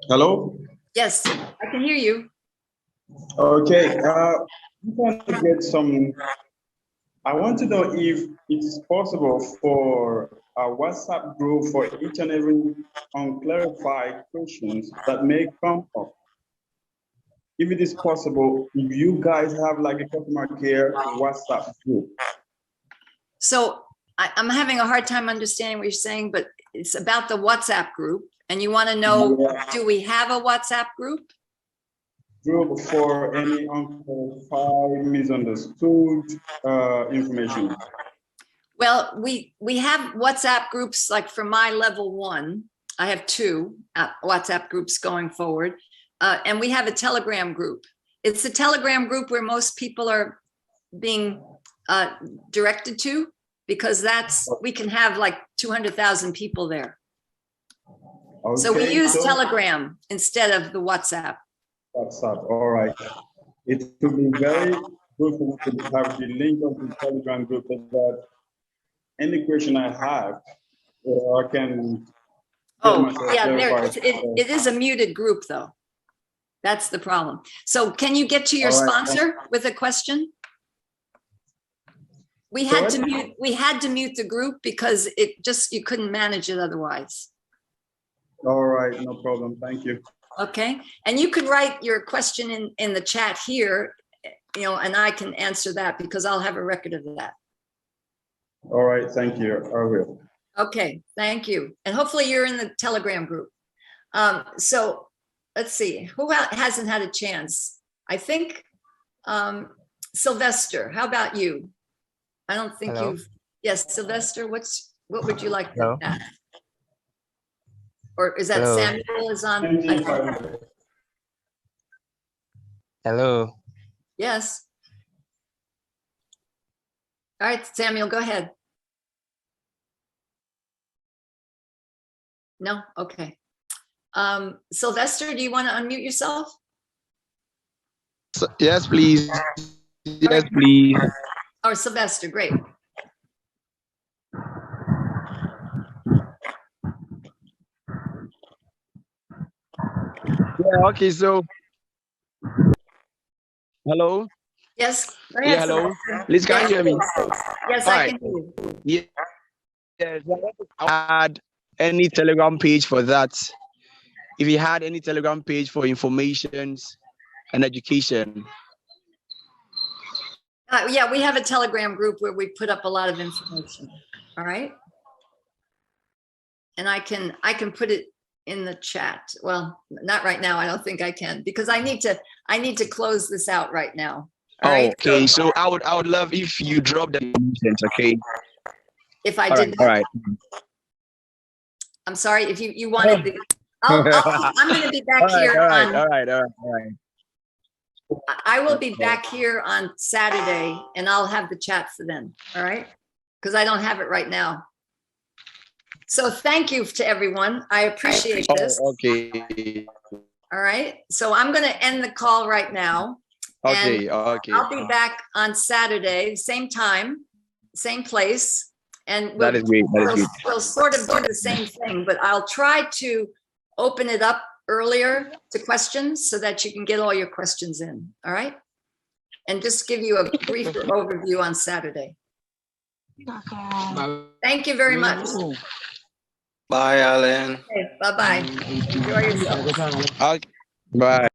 Hello. Yes, I can hear you. Okay. I want to get some. I want to know if it's possible for a WhatsApp group for each and every unclarified questions that may come up. If it is possible, if you guys have like a customer care WhatsApp group. So I'm having a hard time understanding what you're saying, but it's about the WhatsApp group. And you want to know, do we have a WhatsApp group? Group for any unqualified, misunderstood information. Well, we have WhatsApp groups, like for my level 1, I have 2 WhatsApp groups going forward. And we have a Telegram group. It's a Telegram group where most people are being directed to, because we can have like 200,000 people there. Okay, so we use Telegram instead of the WhatsApp. WhatsApp, all right. It would be very good for me to have the link of the Telegram group so that any question I have, I can. Oh, yeah, it is a muted group though. That's the problem. So can you get to your sponsor with a question? We had to mute the group because you couldn't manage it otherwise. All right, no problem. Thank you. Okay, and you could write your question in the chat here, and I can answer that because I'll have a record of that. All right, thank you. I will. Okay, thank you. And hopefully you're in the Telegram group. So let's see, who hasn't had a chance? I think Sylvester, how about you? I don't think you've, yes, Sylvester, what would you like to ask? Or is that Samuel is on? Hello. Yes. All right, Samuel, go ahead. No? Okay. Sylvester, do you want to unmute yourself? Yes, please. Yes, please. Or Sylvester, great. Yeah, okay, so hello. Yes. Yeah, hello. Please, can you hear me? Yes, I can hear you. Yeah. Yes, I had any Telegram page for that. If you had any Telegram page for information and education. Yeah, we have a Telegram group where we put up a lot of information. All right. And I can put it in the chat. Well, not right now. I don't think I can, because I need to close this out right now. All right, Okay, so I would love if you drop the mentions, okay? if I All did right, that. all right. I'm sorry, if you wanted the, I'm going to be back here all right, on, all right, all right, all right. I will be back here on Saturday and I'll have the chat for then, all right? Because I don't have it right now. So thank you to everyone. I appreciate this. Oh, okay. All right, so I'm going to end the call right now. Okay, And okay. I'll be back on Saturday, same time, same place. And That is great. That is great. we'll sort of do the same thing, but I'll try to open it up earlier to questions so that you can get all your questions in, all right? And just give you a brief overview on Saturday. Thank you very much. Bye, Alan. Okay, bye-bye. Enjoy yourself. Okay. Bye.